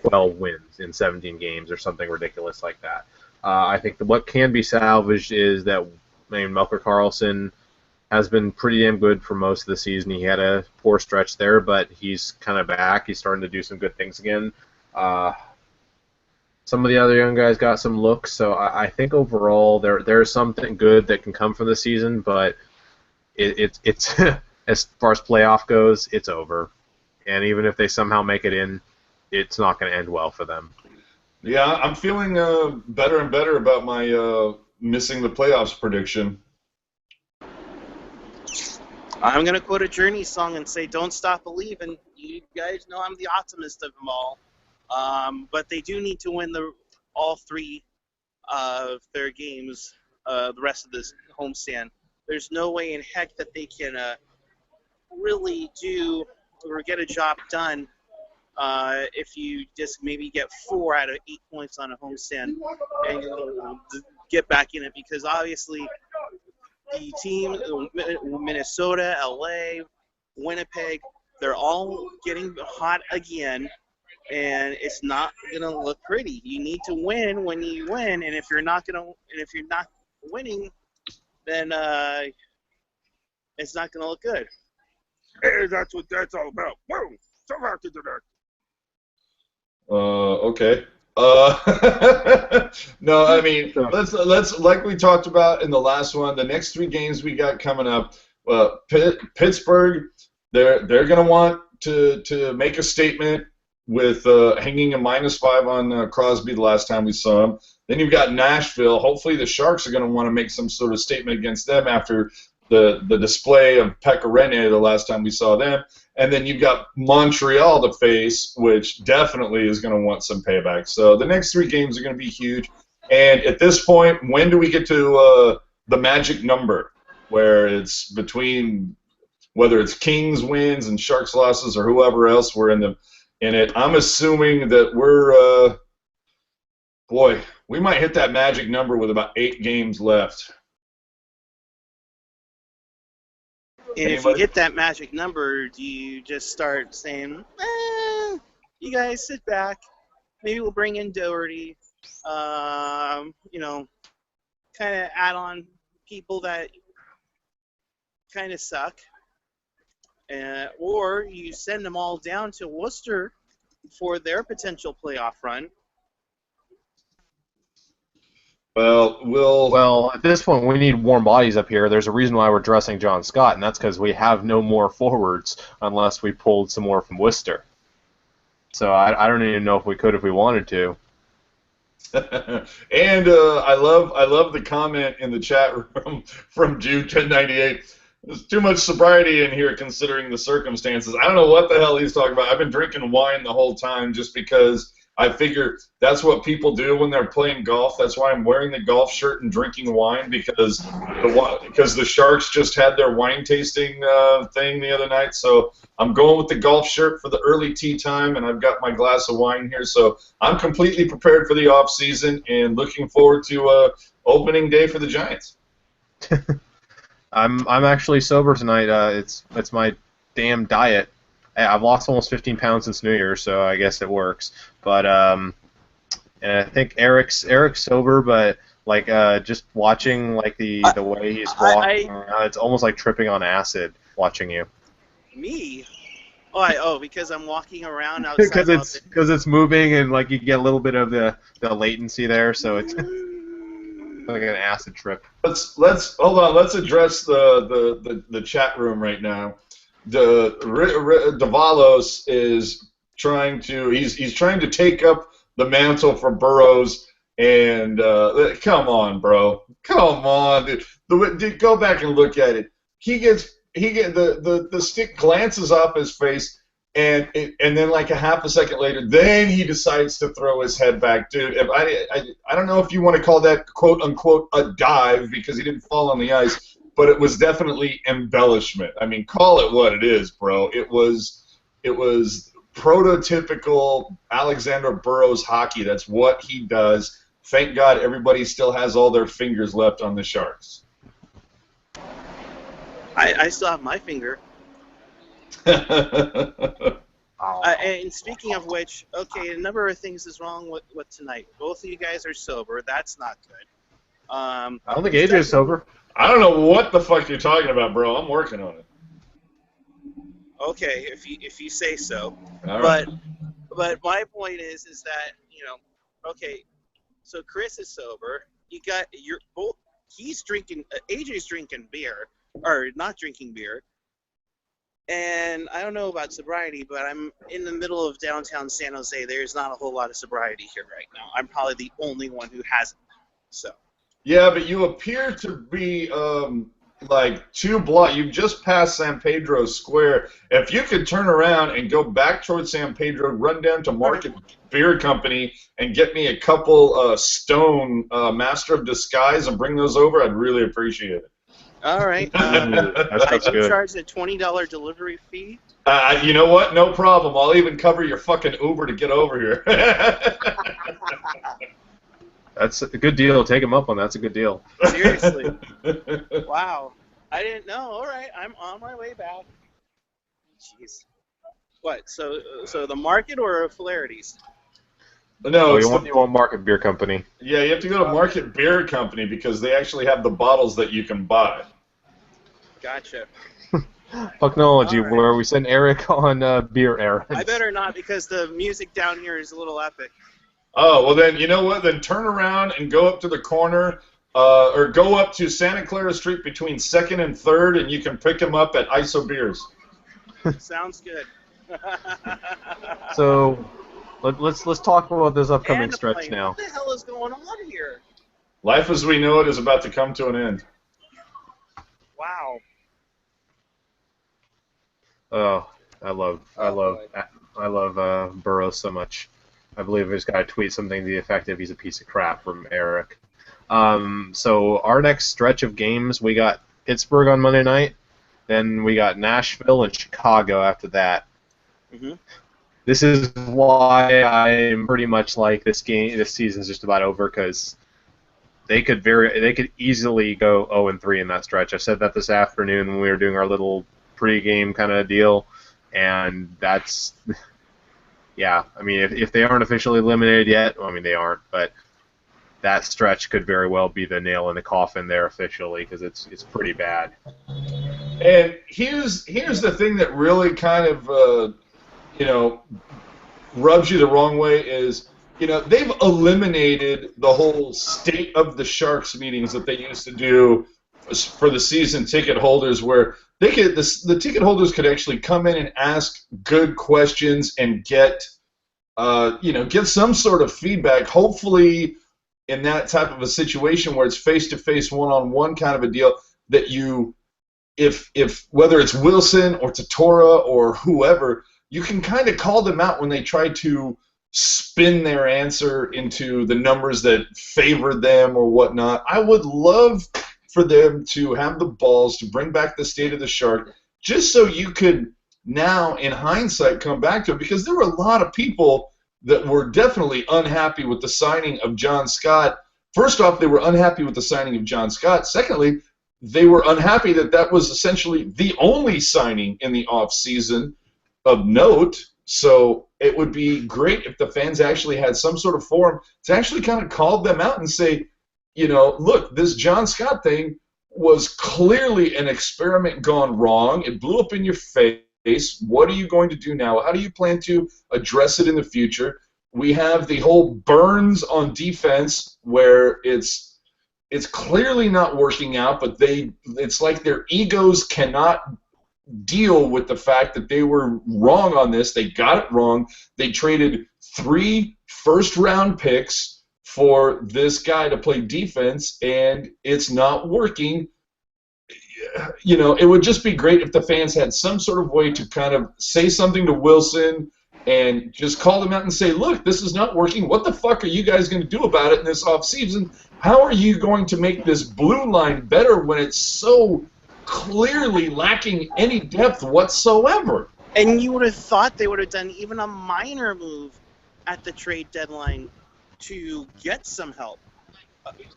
12 wins in 17 games or something ridiculous like that. I think what can be salvaged is that Melker Karlsson has been pretty damn good for most of the season. He had a poor stretch there, but he's kind of back. He's starting to do some good things again. Some of the other young guys got some looks, so I think overall there's something good that can come from the season, but it's as far as playoff goes, it's over. And even if they somehow make it in, it's not going to end well for them. Yeah, I'm feeling better and better about my missing the playoffs prediction. I'm going to quote a Journey song and say, "Don't stop believing." You guys know I'm the optimist of them all. But they do need to win all 3 of their games the rest of this homestand. There's no way in heck that they can really do or get a job done if you just maybe get 4 out of 8 points on a homestand and get back in it, because obviously the team, Minnesota, LA, Winnipeg, they're all getting hot again, and it's not gonna look pretty. You need to win when you win, and if you're not winning, then it's not gonna look good. Hey, that's what that's all about. Whoa, so hard to do that. Okay. No, I mean, let's like we talked about in the last one. The next 3 games we got coming up. Pittsburgh, they're gonna want to make a statement with hanging a -5 on Crosby the last time we saw him. Then you've got Nashville. Hopefully the Sharks are going to want to make some sort of statement against them after the display of Pekka Rinne the last time we saw them. And then you've got Montreal to face, which definitely is going to want some payback. So the next 3 games are going to be huge. And at this point, when do we get to the magic number where it's between whether it's Kings wins and Sharks losses or whoever else we're in it? I'm assuming that we're, we might hit that magic number with about 8 games left. And if you hit that magic number, do you just start saying, you guys sit back, maybe we'll bring in Doherty, kind of add on people that kind of suck, or you send them all down to Worcester for their potential playoff run? Well, at this point, we need warm bodies up here. There's a reason why we're dressing John Scott, and that's because we have no more forwards unless we pulled some more from Worcester. So I don't even know if we could if we wanted to. And I love the comment in the chat room from Jude1098. There's too much sobriety in here considering the circumstances. I don't know what the hell he's talking about. I've been drinking wine the whole time just because I figure that's what people do when they're playing golf. That's why I'm wearing the golf shirt and drinking wine, because the Sharks just had their wine tasting thing the other night. So I'm going with the golf shirt for the early tee time, and I've got my glass of wine here. So I'm completely prepared for the off season and looking forward to opening day for the Giants. I'm actually sober tonight. It's my damn diet. I've lost almost 15 pounds since New Year's, so I guess it works. But and I think Eric's sober, but like just watching like the way he's walking, it's almost like tripping on acid watching you. Me? Because I'm walking around outside. Because it's moving and like you get a little bit of the latency there, so it's like an acid trip. Let's hold on. Let's address the chat room right now. Davalos is trying to he's trying to take up the mantle for Burrows, and come on, bro, come on, dude. Go back and look at it. The stick glances off his face, and then like a half a second later, then he decides to throw his head back, dude. I don't know if you want to call that quote unquote a dive because he didn't fall on the ice. But it was definitely embellishment. I mean, call it what it is, bro. It was prototypical Alexander Burrows hockey. That's what he does. Thank God everybody still has all their fingers left on the Sharks. I still have my finger. And speaking of which, okay, a number of things is wrong with tonight. Both of you guys are sober. That's not good. I don't think AJ's sober. I don't know what the fuck you're talking about, bro. I'm working on it. Okay, if you say so. All But right. but my point is that okay, so Chris is sober. You got you're both. He's drinking. AJ's drinking beer, or not drinking beer. And I don't know about sobriety, but I'm in the middle of downtown San Jose. There's not a whole lot of sobriety here right now. I'm probably the only one who hasn't. So. Yeah, but you appear to be like 2 blocks. You've just passed San Pedro Square. If you could turn around and go back towards San Pedro, run down to Market Beer Company and get me a couple Stone Master of Disguise and bring those over, I'd really appreciate it. All right. That I sounds do good. charge a $20 delivery fee. You know what? No problem. I'll even cover your fucking Uber to get over here. That's a good deal. Take him up on that. That's a good deal. Seriously. Wow. I didn't know. All right. I'm on my way back. Jeez. What? So the Market or Fularities? No, You want Market Beer Company. Yeah, you have to go to Market Beer Company because they actually have the bottles that you can buy. Gotcha. Pucknology, All right. where we send Eric on beer errands. I better not because the music down here is a little epic. Oh, well then, you know what? Then turn around and go up to the corner, or go up to Santa Clara Street between 2nd and 3rd, and you can pick them up at ISO Beers. Sounds good. So, let's talk about this upcoming And stretch plane. now. What the hell is going on here? Life as we know it is about to come to an end. Wow. Oh, I love Burrows so much. I believe this guy tweeted something to the effect of he's a piece of crap from Eric. So our next stretch of games, we got Pittsburgh on Monday night, then we got Nashville and Chicago after that. Mm-hmm. This is why I'm pretty much like this season's just about over because they could easily go 0-3 in that stretch. I said that this afternoon when we were doing our little pregame kind of deal, and that's. Yeah, I mean, if they aren't officially eliminated yet, well, I mean, they aren't, but that stretch could very well be the nail in the coffin there officially because it's pretty bad. And here's the thing that really kind of rubs you the wrong way is they've eliminated the whole State of the Sharks meetings that they used to do for the season ticket holders where the ticket holders could actually come in and ask good questions and get some sort of feedback. Hopefully, in that type of a situation where it's face-to-face, one-on-one kind of a deal, that if whether it's Wilson or Tatora or whoever, you can kind of call them out when they try to spin their answer into the numbers that favor them or whatnot. I would love for them to have the balls to bring back the State of the Shark, just so you could now, in hindsight, come back to it, because there were a lot of people that were definitely unhappy with the signing of John Scott. First off, they were unhappy with the signing of John Scott. Secondly, they were unhappy that was essentially the only signing in the offseason of note. So it would be great if the fans actually had some sort of forum to actually kind of call them out and say, look, this John Scott thing was clearly an experiment gone wrong. It blew up in your face. What are you going to do now? How do you plan to address it in the future? We have the whole Burns on defense where it's clearly not working out, but it's like their egos cannot deal with the fact that they were wrong on this. They got it wrong. They traded 3 first-round picks for this guy to play defense, and it's not working. It would just be great if the fans had some sort of way to kind of say something to Wilson and just call them out and say, look, this is not working. What the fuck are you guys going to do about it in this offseason? How are you going to make this blue line better when it's so clearly lacking any depth whatsoever? And you would have thought they would have done even a minor move at the trade deadline to get some help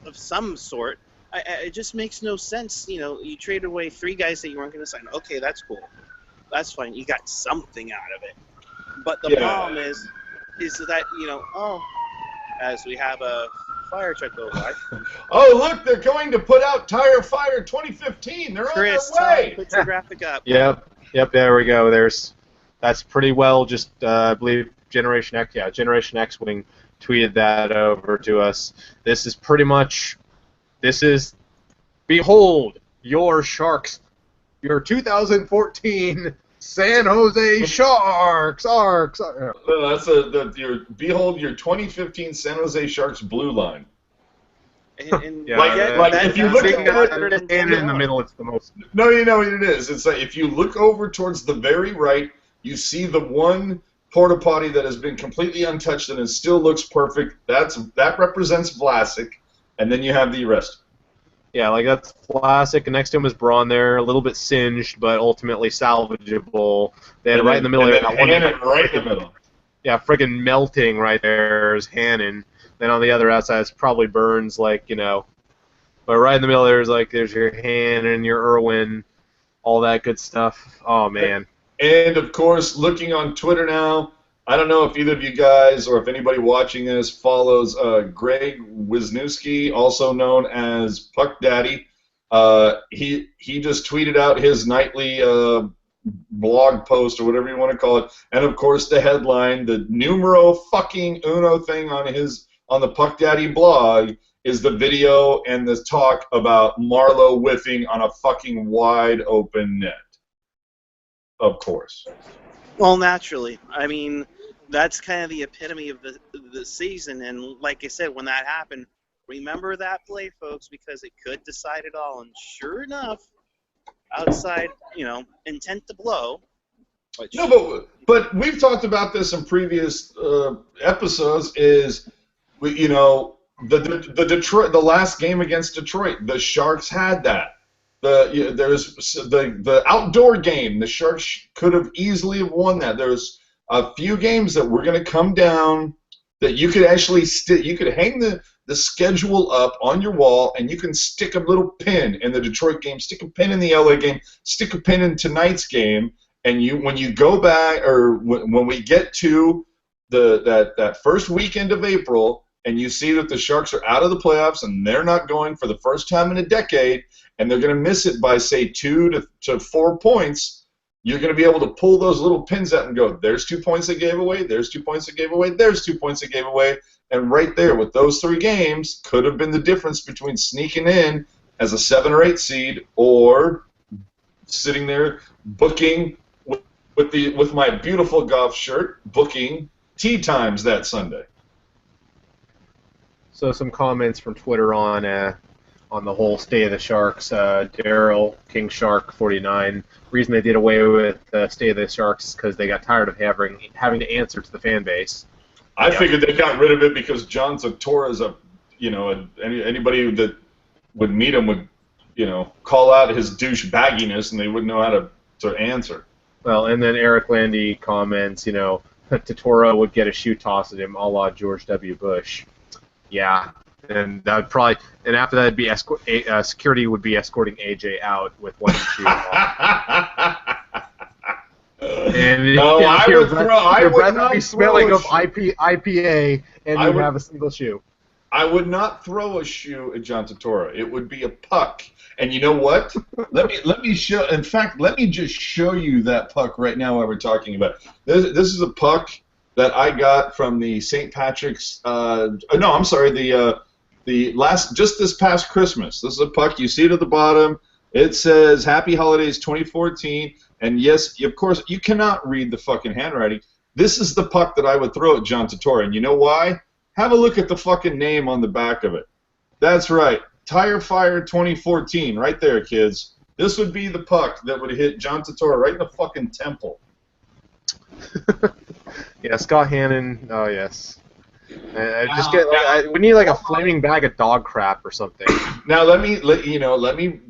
of some sort. It just makes no sense. You traded away 3 guys that you weren't going to sign. Okay, that's cool. That's fine. You got something out of it. But the problem is that, as we have a fire truck go by. Oh, look, they're going to put out Tire Fire 2015. They're Chris, on their way. put your graphic up. Yep, there we go. That's pretty well just, I believe, Generation X-Wing tweeted that over to us. This is, behold, your Sharks, your 2014 San Jose Sharks. Behold your 2015 San Jose Sharks blue line. And if you look at it, and in the middle, it's the most. No, you know what it is. It's like if you look over towards the very right, you see the one porta potty that has been completely untouched and it still looks perfect. That represents Vlasic, and then you have the rest. Yeah, like that's Vlasic, and next to him is Braun there, a little bit singed, but ultimately salvageable. They had right in the middle there. Hannon right in the middle. Yeah, friggin' melting right there is Hannon. Then on the other outside, it's probably Burns, but right in the middle there's your Hannon, your Irwin, all that good stuff. Oh man. And of course, looking on Twitter now, I don't know if either of you guys or if anybody watching this follows Greg Wisniewski, also known as Puck Daddy. He just tweeted out his nightly blog post or whatever you want to call it, and of course the headline, the numero fucking uno thing on the Puck Daddy blog is the video and the talk about Marlowe whiffing on a fucking wide open net. Of course. Well, naturally. I mean, that's kind of the epitome of the season, and like I said, when that happened, remember that play, folks, because it could decide it all. And sure enough, outside, intent to blow. No, but we've talked about this in previous episodes. The last game against Detroit, the Sharks had that. There's the outdoor game. The Sharks could have easily have won that. There's a few games that were going to come down that you could actually you could hang the schedule up on your wall and you can stick a little pin in the Detroit game, stick a pin in the LA game, stick a pin in tonight's game, and when you go back or when we get to that first weekend of April and you see that the Sharks are out of the playoffs and they're not going for the first time in a decade, and they're going to miss it by, say, 2 to 4 points, you're going to be able to pull those little pins out and go, there's 2 points they gave away, there's 2 points they gave away, there's 2 points they gave away. And right there, with those 3 games, could have been the difference between sneaking in as a 7 or 8 seed or sitting there booking with my beautiful golf shirt, booking tee times that Sunday. So some comments from Twitter on the whole State of the Sharks. Daryl King Shark 49. Reason they did away with State of the Sharks is because they got tired of having to answer to the fan base. I figured they got rid of it because John Zatora is anybody that would meet him would call out his douche bagginess and they wouldn't know how to answer. Well, and then Eric Landy comments, Zatora would get a shoe toss at him, a la George W. Bush. Yeah. And that would probably, and after that, it'd be security would be escorting AJ out with one shoe. And your breath would be smelling of IPA, and you have a single shoe. I would not throw a shoe at John Tortora. It would be a puck. And you know what? let me show. In fact, let me just show you that puck right now while we're talking about it. This is a puck that I got from the St. Patrick's. Just this past Christmas. This is a puck. You see it at the bottom. It says Happy Holidays 2014. And yes, of course, you cannot read the fucking handwriting. This is the puck that I would throw at John Tortora. And you know why? Have a look at the fucking name on the back of it. That's right. Tire Fire 2014. Right there, kids. This would be the puck that would hit John Tortora right in the fucking temple. Yeah, Scott Hannon. Oh, yes. We need like a flaming bag of dog crap or something. Now let me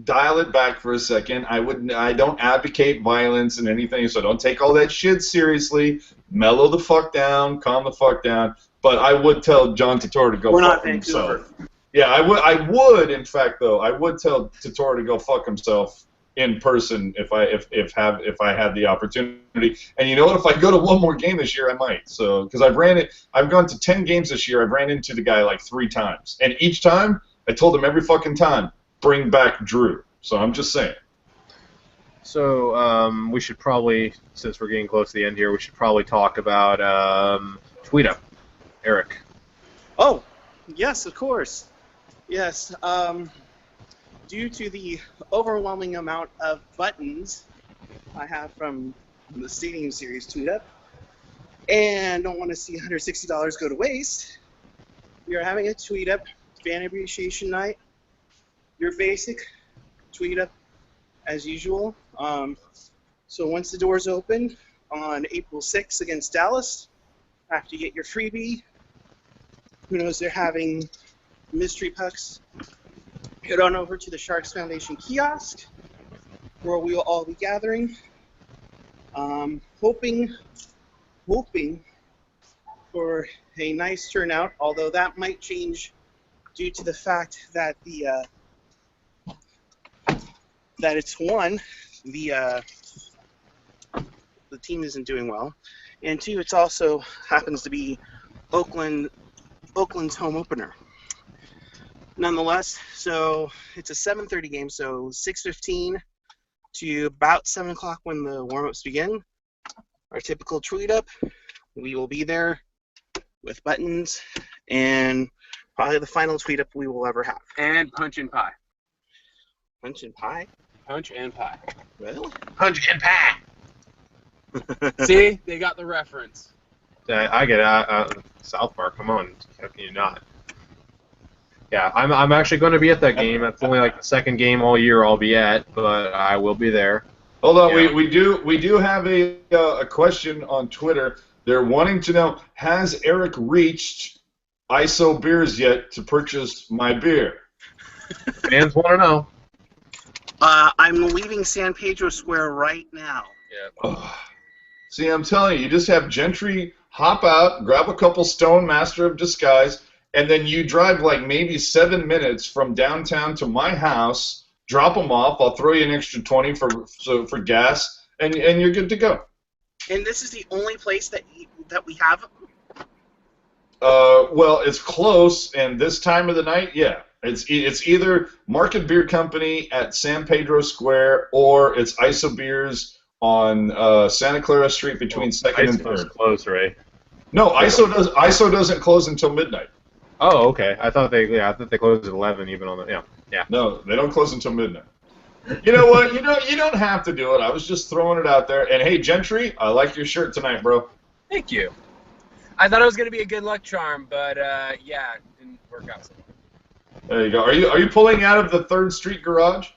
dial it back for a second. I don't advocate violence and anything, so don't take all that shit seriously. Mellow the fuck down, calm the fuck down. But I would tell John Tortora to go fuck himself. Yeah, I would. In fact, though, I would tell Tortora to go fuck himself in person if I had the opportunity. And you know what? If I go to one more game this year, I might. So because I've gone to 10 games this year. I've ran into the guy like 3 times, and each time I told him every fucking time, bring back Drew. So I'm just saying. So we should probably, since we're getting close to the end here, we should probably talk about Tweet Up. Eric. Oh, yes, of course. Yes. Due to the overwhelming amount of buttons I have from the Stadium Series Tweet Up, and don't want to see $160 go to waste, we are having a Tweet Up Fan Appreciation Night. Your basic Tweet Up as usual. So once the doors open on April 6th against Dallas, after you get your freebie, who knows, they're having mystery pucks. Head on over to the Sharks Foundation kiosk, where we will all be gathering. Hoping for a nice turnout, although that might change due to the fact that that it's one, the team isn't doing well, and 2, it's also happens to be Oakland's home opener. Nonetheless, so it's a 7:30 game, so 6:15 to about 7 o'clock when the warm-ups begin. Our typical Tweet Up, we will be there with buttons, and probably the final Tweet Up we will ever have. And punch and pie. Punch and pie? Punch and pie. Really? Punch and pie. See? They got the reference. I get it. South Park, come on. How can you not? Yeah, I'm actually going to be at that game. That's only like the second game all year I'll be at, but I will be there. Hold on, Yeah. we do have a question on Twitter. They're wanting to know, has Eric reached ISO Beers yet to purchase my beer? Fans want to know. I'm leaving San Pedro Square right now. Oh. See, I'm telling you, you just have Gentry hop out, grab a couple Stone Master of Disguise, and then you drive like maybe 7 minutes from downtown to my house, drop them off. I'll throw you an extra 20 for gas, and you're good to go. And this is the only place that we have. Well, it's close, and this time of the night, yeah. It's either Market Beer Company at San Pedro Square or it's ISO Beers on Santa Clara Street between 2nd and 3rd. Close, right? No, ISO doesn't close until midnight. Oh, okay. I thought they closed at 11 even on the yeah. No, they don't close until midnight. You know what? You don't have to do it. I was just throwing it out there. And hey, Gentry, I like your shirt tonight, bro. Thank you. I thought it was going to be a good luck charm, but yeah, it didn't work out so well. There you go. Are you pulling out of the 3rd Street garage?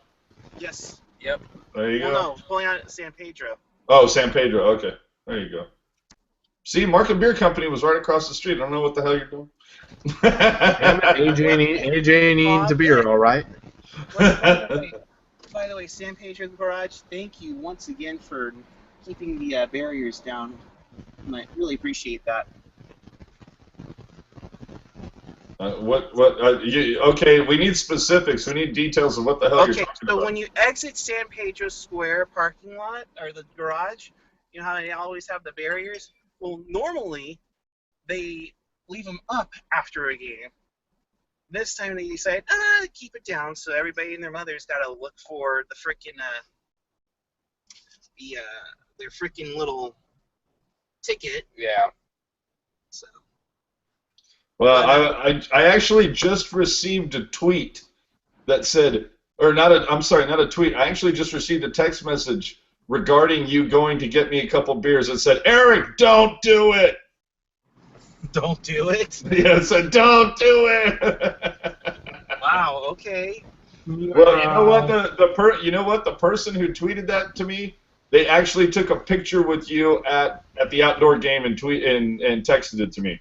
Yes. Yep. There you go. No, pulling out at San Pedro. Oh, San Pedro. Okay. There you go. See, Market Beer Company was right across the street. I don't know what the hell you're doing. Damn it, AJ needs a beer, all right? By the way, San Pedro Garage, thank you once again for keeping the barriers down. I really appreciate that. Okay, we need specifics. We need details of what the hell you're Okay, talking so about. when you exit San Pedro Square parking lot, or the garage, you know how they always have the barriers? Well, normally, they leave them up after a game. This time they decide, keep it down, so everybody and their mother's got to look for the frickin' their frickin' little ticket. Yeah. So. Well, I actually just received a tweet that said, or not a tweet. I actually just received a text message regarding you going to get me a couple beers. It said, Eric, don't do it. Don't do it. Yeah, it said, don't do it. Wow. Okay. Well, you know what? The person who tweeted that to me, they actually took a picture with you at the outdoor game and texted it to me.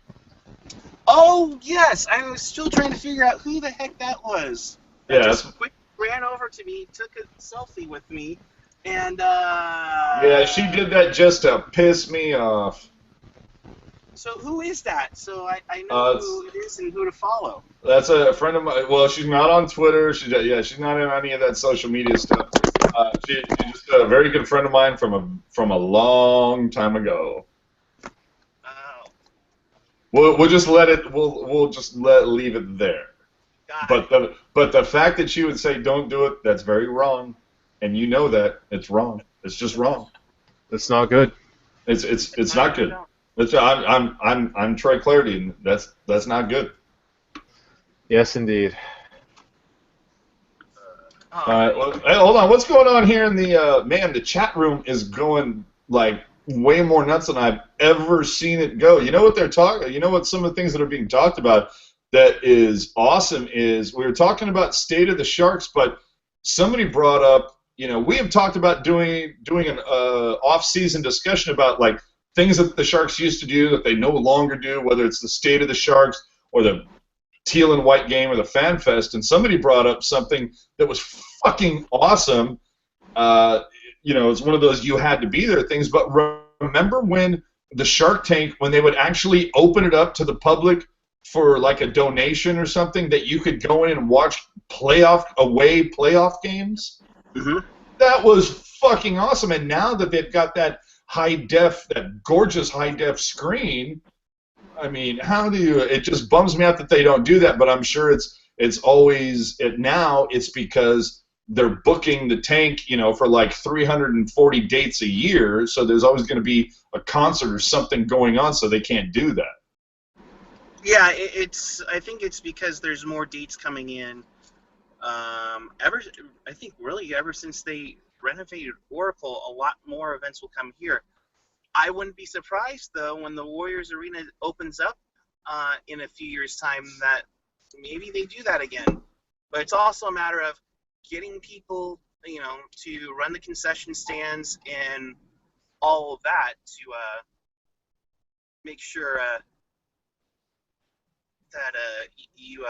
Oh yes, I was still trying to figure out who the heck that was. Yeah. Just quick ran over to me, took a selfie with me, and Yeah, she did that just to piss me off. So who is that? So I know who it is and who to follow. That's a friend of mine. Well, she's not on Twitter. She's not in any of that social media stuff. She's just a very good friend of mine from a long time ago. Oh, We'll just let it. We'll just leave it there. got it. But the fact that she would say don't do it, that's very wrong, and you know that it's wrong. It's just wrong. That's not good. It's not good. I'm Troy Clarity, and that's not good. Yes, indeed. Oh, All right, well, hey, hold on. What's going on here in the man? The chat room is going like way more nuts than I've ever seen it go. You know what they're talking? You know what some of the things that are being talked about that is awesome is we were talking about state of the Sharks, but somebody brought up. You know, we have talked about doing an off-season discussion about like things that the Sharks used to do that they no longer do, whether it's the state of the Sharks or the teal and white game or the fan fest, and somebody brought up something that was fucking awesome. You know, it's one of those you had to be there things, but remember when the Shark Tank, when they would actually open it up to the public for like a donation or something, that you could go in and watch away playoff games? Mm-hmm. That was fucking awesome, and now that they've got that that gorgeous high def screen, I mean, how do you? It just bums me out that they don't do that. But I'm sure it's always now. It's because they're booking the tank, you know, for like 340 dates a year. So there's always going to be a concert or something going on, so they can't do that. Yeah, I think it's because there's more dates coming in. I think really ever since they renovated Oracle, a lot more events will come here. I wouldn't be surprised though when the Warriors Arena opens up in a few years' time that maybe they do that again. But it's also a matter of getting people, you know, to run the concession stands and all of that to make sure that you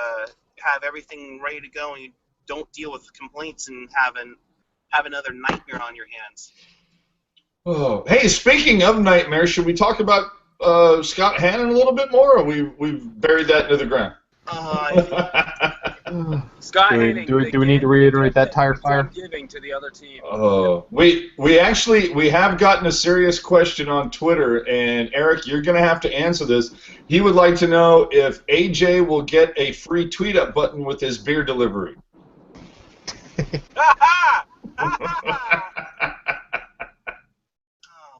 have everything ready to go and you don't deal with complaints and have another nightmare on your hands. Oh, hey, speaking of nightmares, should we talk about Scott Hannon a little bit more, or we've buried that into the ground? Scott Do Henning. we need to reiterate that tire fire? Giving to the other team. We have gotten a serious question on Twitter, and Eric, you're going to have to answer this. He would like to know if AJ will get a free tweet up button with his beer delivery. Oh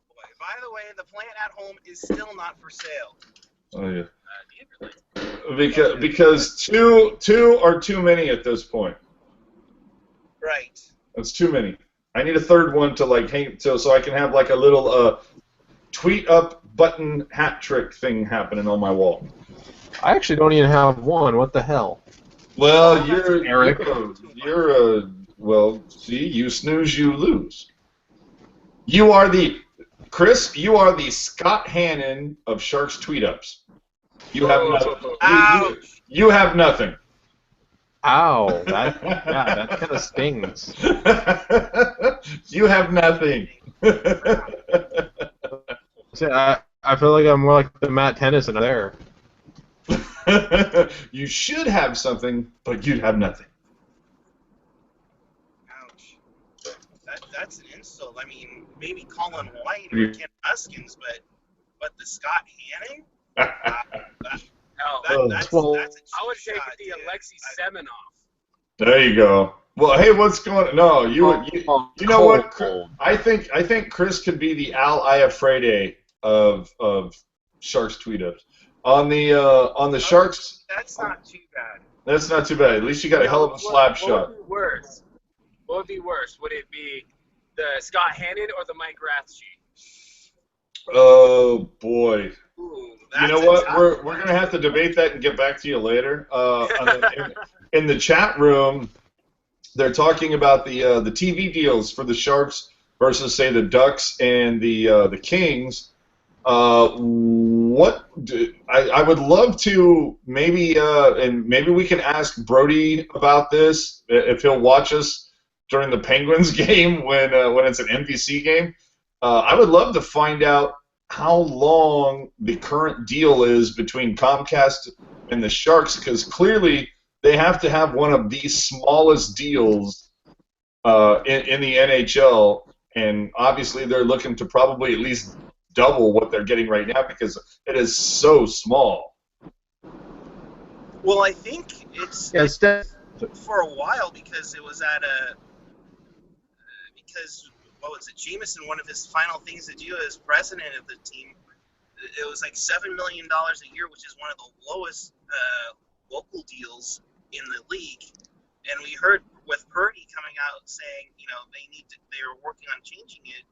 boy! By the way, the plant at home is still not for sale. Oh yeah. Because two are too many at this point. Right. That's too many. I need a third one to like hang so I can have like a little tweet up button hat trick thing happening on my wall. I actually don't even have one. What the hell? Well, Eric. Well, see, you snooze, you lose. You are the Scott Hannon of Sharks tweet ups. You have nothing. You have nothing. Ow! That kind of stings. You have nothing. See, I feel like I'm more like the Matt Tennyson there. You should have something, but you'd have nothing. Ouch. That's an insult. I mean, maybe Colin White or Ken Huskins, but the Scott Hannon? That's a I would cheap take shot, the dude. Alexei Semenov. There you go. Well, hey, what's going on? No, you know what? Cold. I think Chris could be the Al Iafrede of Sharks tweet ups. On the Sharks. That's not too bad. That's not too bad. At least you got a hell of a slap shot. What would be worse? What would be worse? Would it be the Scott Hannon or the Mike Rathje? Oh boy. Ooh, You know what? We're gonna have to debate that and get back to you later. In the chat room, they're talking about the TV deals for the Sharks versus say the Ducks and the Kings. I would love to maybe and maybe we can ask Brody about this if he'll watch us during the Penguins game when it's an NBC game. I would love to find out how long the current deal is between Comcast and the Sharks, because clearly they have to have one of the smallest deals in the NHL, and obviously they're looking to probably at least double what they're getting right now because it is so small. Well, I think it's for a while because it was at a because what was it? Jameson, one of his final things to do as president of the team, it was like $7 million a year, which is one of the lowest local deals in the league. And we heard with Purdy coming out saying, they were working on changing it,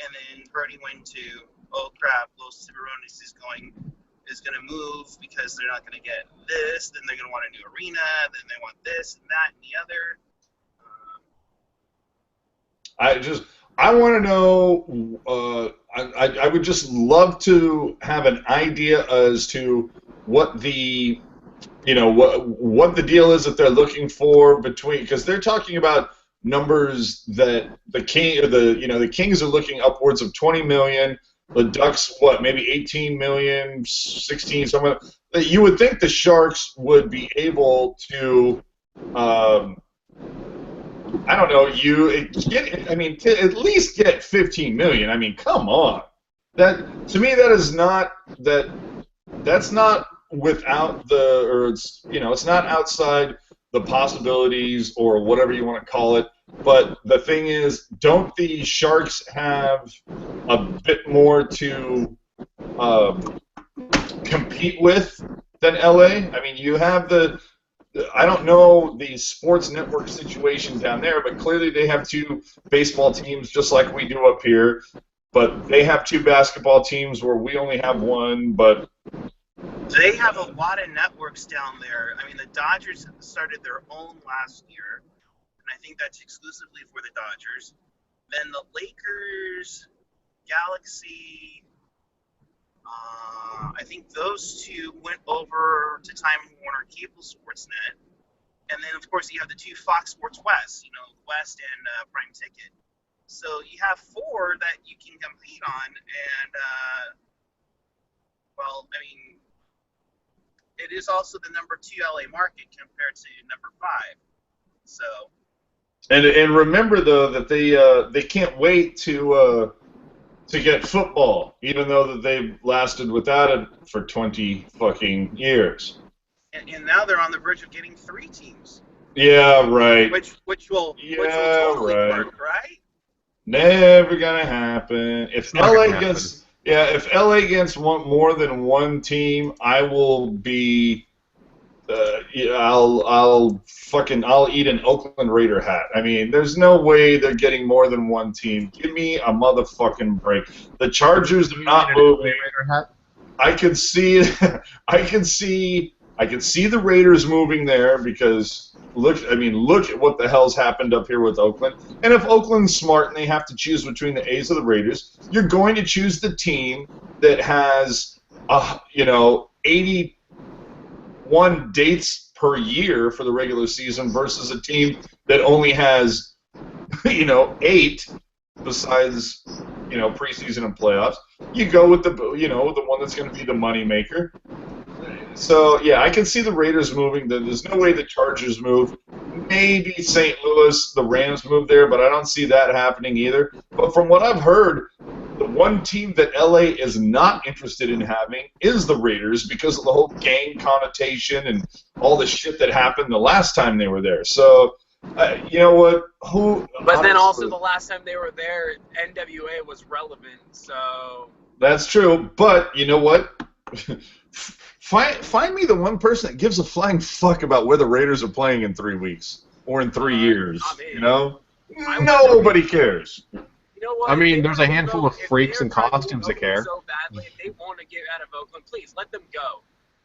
and then Purdy went to, oh crap, Los Tiburones is going to move because they're not going to get this, then they're going to want a new arena, then they want this and that and the other. I want to know. I would just love to have an idea as to what the, what the deal is that they're looking for between, because they're talking about numbers that the Kings are looking upwards of 20 million. The Ducks, maybe 18 million, 16, something. You would think the Sharks would be able to. I don't know. To at least get 15 million. I mean, come on. That to me, that is not that. That's not without the, or it's not outside the possibilities or whatever you want to call it. But the thing is, don't the Sharks have a bit more to compete with than LA? I mean, you have I don't know the sports network situation down there, but clearly they have two baseball teams just like we do up here. But they have two basketball teams where we only have one. But they have a lot of networks down there. I mean, the Dodgers started their own last year, and I think that's exclusively for the Dodgers. Then the Lakers, Galaxy, I think those two went over to Time Warner Cable Sportsnet. And then, of course, you have the two Fox Sports West, West and Prime Ticket. So you have four that you can compete on. And, it is also the number 2 LA market compared to number 5. So. And remember, though, that they can't wait to get football, even though that they've lasted without it for 20 fucking years. And now they're on the verge of getting 3 teams. Yeah, right. Which will totally work, right? Never gonna happen. If LA gets more than one team, I will be. I'll eat an Oakland Raider hat. I mean, there's no way they're getting more than one team. Give me a motherfucking break. The Chargers are not moving. I could see the Raiders moving there because look at what the hell's happened up here with Oakland. And if Oakland's smart and they have to choose between the A's or the Raiders, you're going to choose the team that has 81 dates per year for the regular season versus a team that only has 8 besides preseason and playoffs. You go with the one that's going to be the money maker. So yeah, I can see the Raiders moving. There's no way the Chargers move. Maybe St. Louis, the Rams move there, but I don't see that happening either. But from what I've heard, the one team that LA is not interested in having is the Raiders because of the whole gang connotation and all the shit that happened the last time they were there. So, you know what? But then also the last time they were there, NWA was relevant. So that's true. But you know what? Find me the one person that gives a flying fuck about where the Raiders are playing in 3 weeks or in 3 years. Nobody cares. You know what? I mean, there's a handful of freaks in costumes that care. So badly, if they want to get out of Oakland, please let them go.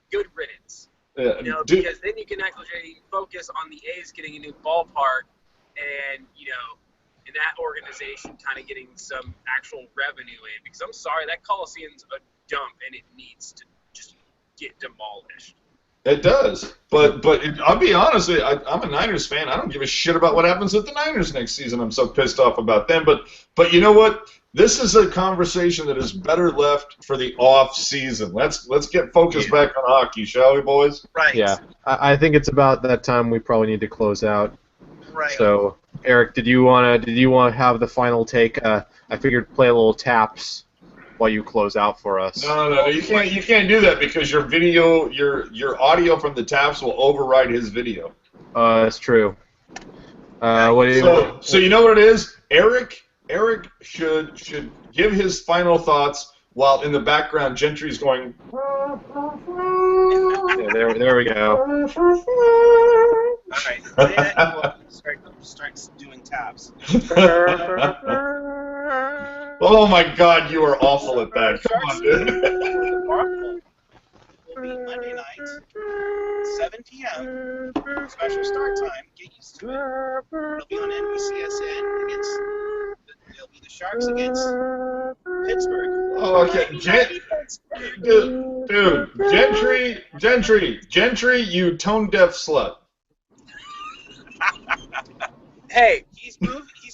Good riddance. Because then you can actually focus on the A's getting a new ballpark, and in that organization kind of getting some actual revenue in. Because I'm sorry, that Coliseum's a dump, and it needs to just get demolished. It does, but I'll be honest, I'm a Niners fan. I don't give a shit about what happens with the Niners next season. I'm so pissed off about them. But you know what? This is a conversation that is better left for the off season. Let's get focused back on hockey, shall we, boys? Right. Yeah, I think it's about that time we probably need to close out. Right. So Eric, did you wanna have the final take? I figured play a little taps while you close out for us. No, you can't do that because your video, your audio from the taps will override his video. That's true. What do you? So you know what it is? Eric should give his final thoughts while in the background Gentry's going. Yeah, there we go. All right, then start doing taps. Oh my God, you are awful at that. Come on, dude. Will be Monday night, 7 p.m. Special start time. Get used to it. It'll be on NBCSN against. It'll be the Sharks against Pittsburgh. Oh, okay, dude, Gentry, you tone deaf slut. Hey, He's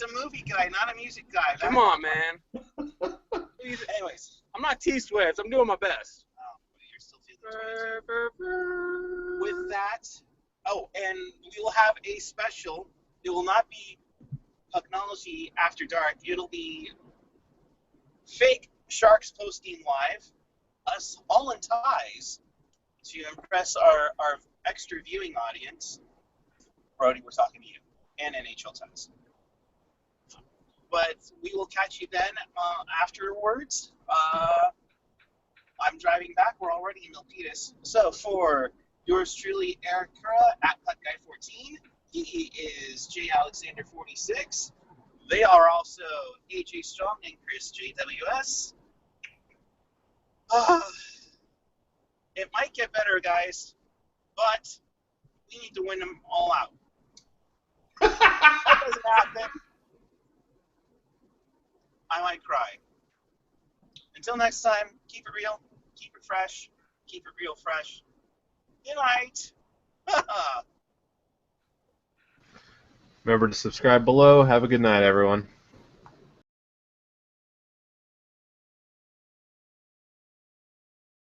a movie guy, not a music guy. come on, man. Anyways, I'm not T-Swift. I'm doing my best. you're still feeling 22. With that, and we will have a special. It will not be Pucknology After Dark. It'll be fake Sharks Postgame Live. Us all in ties to impress our extra viewing audience. Brody, we're talking to you, and NHL ties. But we will catch you then afterwards. I'm driving back. We're already in Milpitas. So for yours truly, Eric Kura at PuckGuy14. He is J Alexander 46. They are also AJ Strong and Chris JWS. It might get better, guys, but we need to win them all out. That doesn't happen. I might cry. Until next time, keep it real, keep it fresh, keep it real fresh. Good night. Remember to subscribe below. Have a good night, everyone.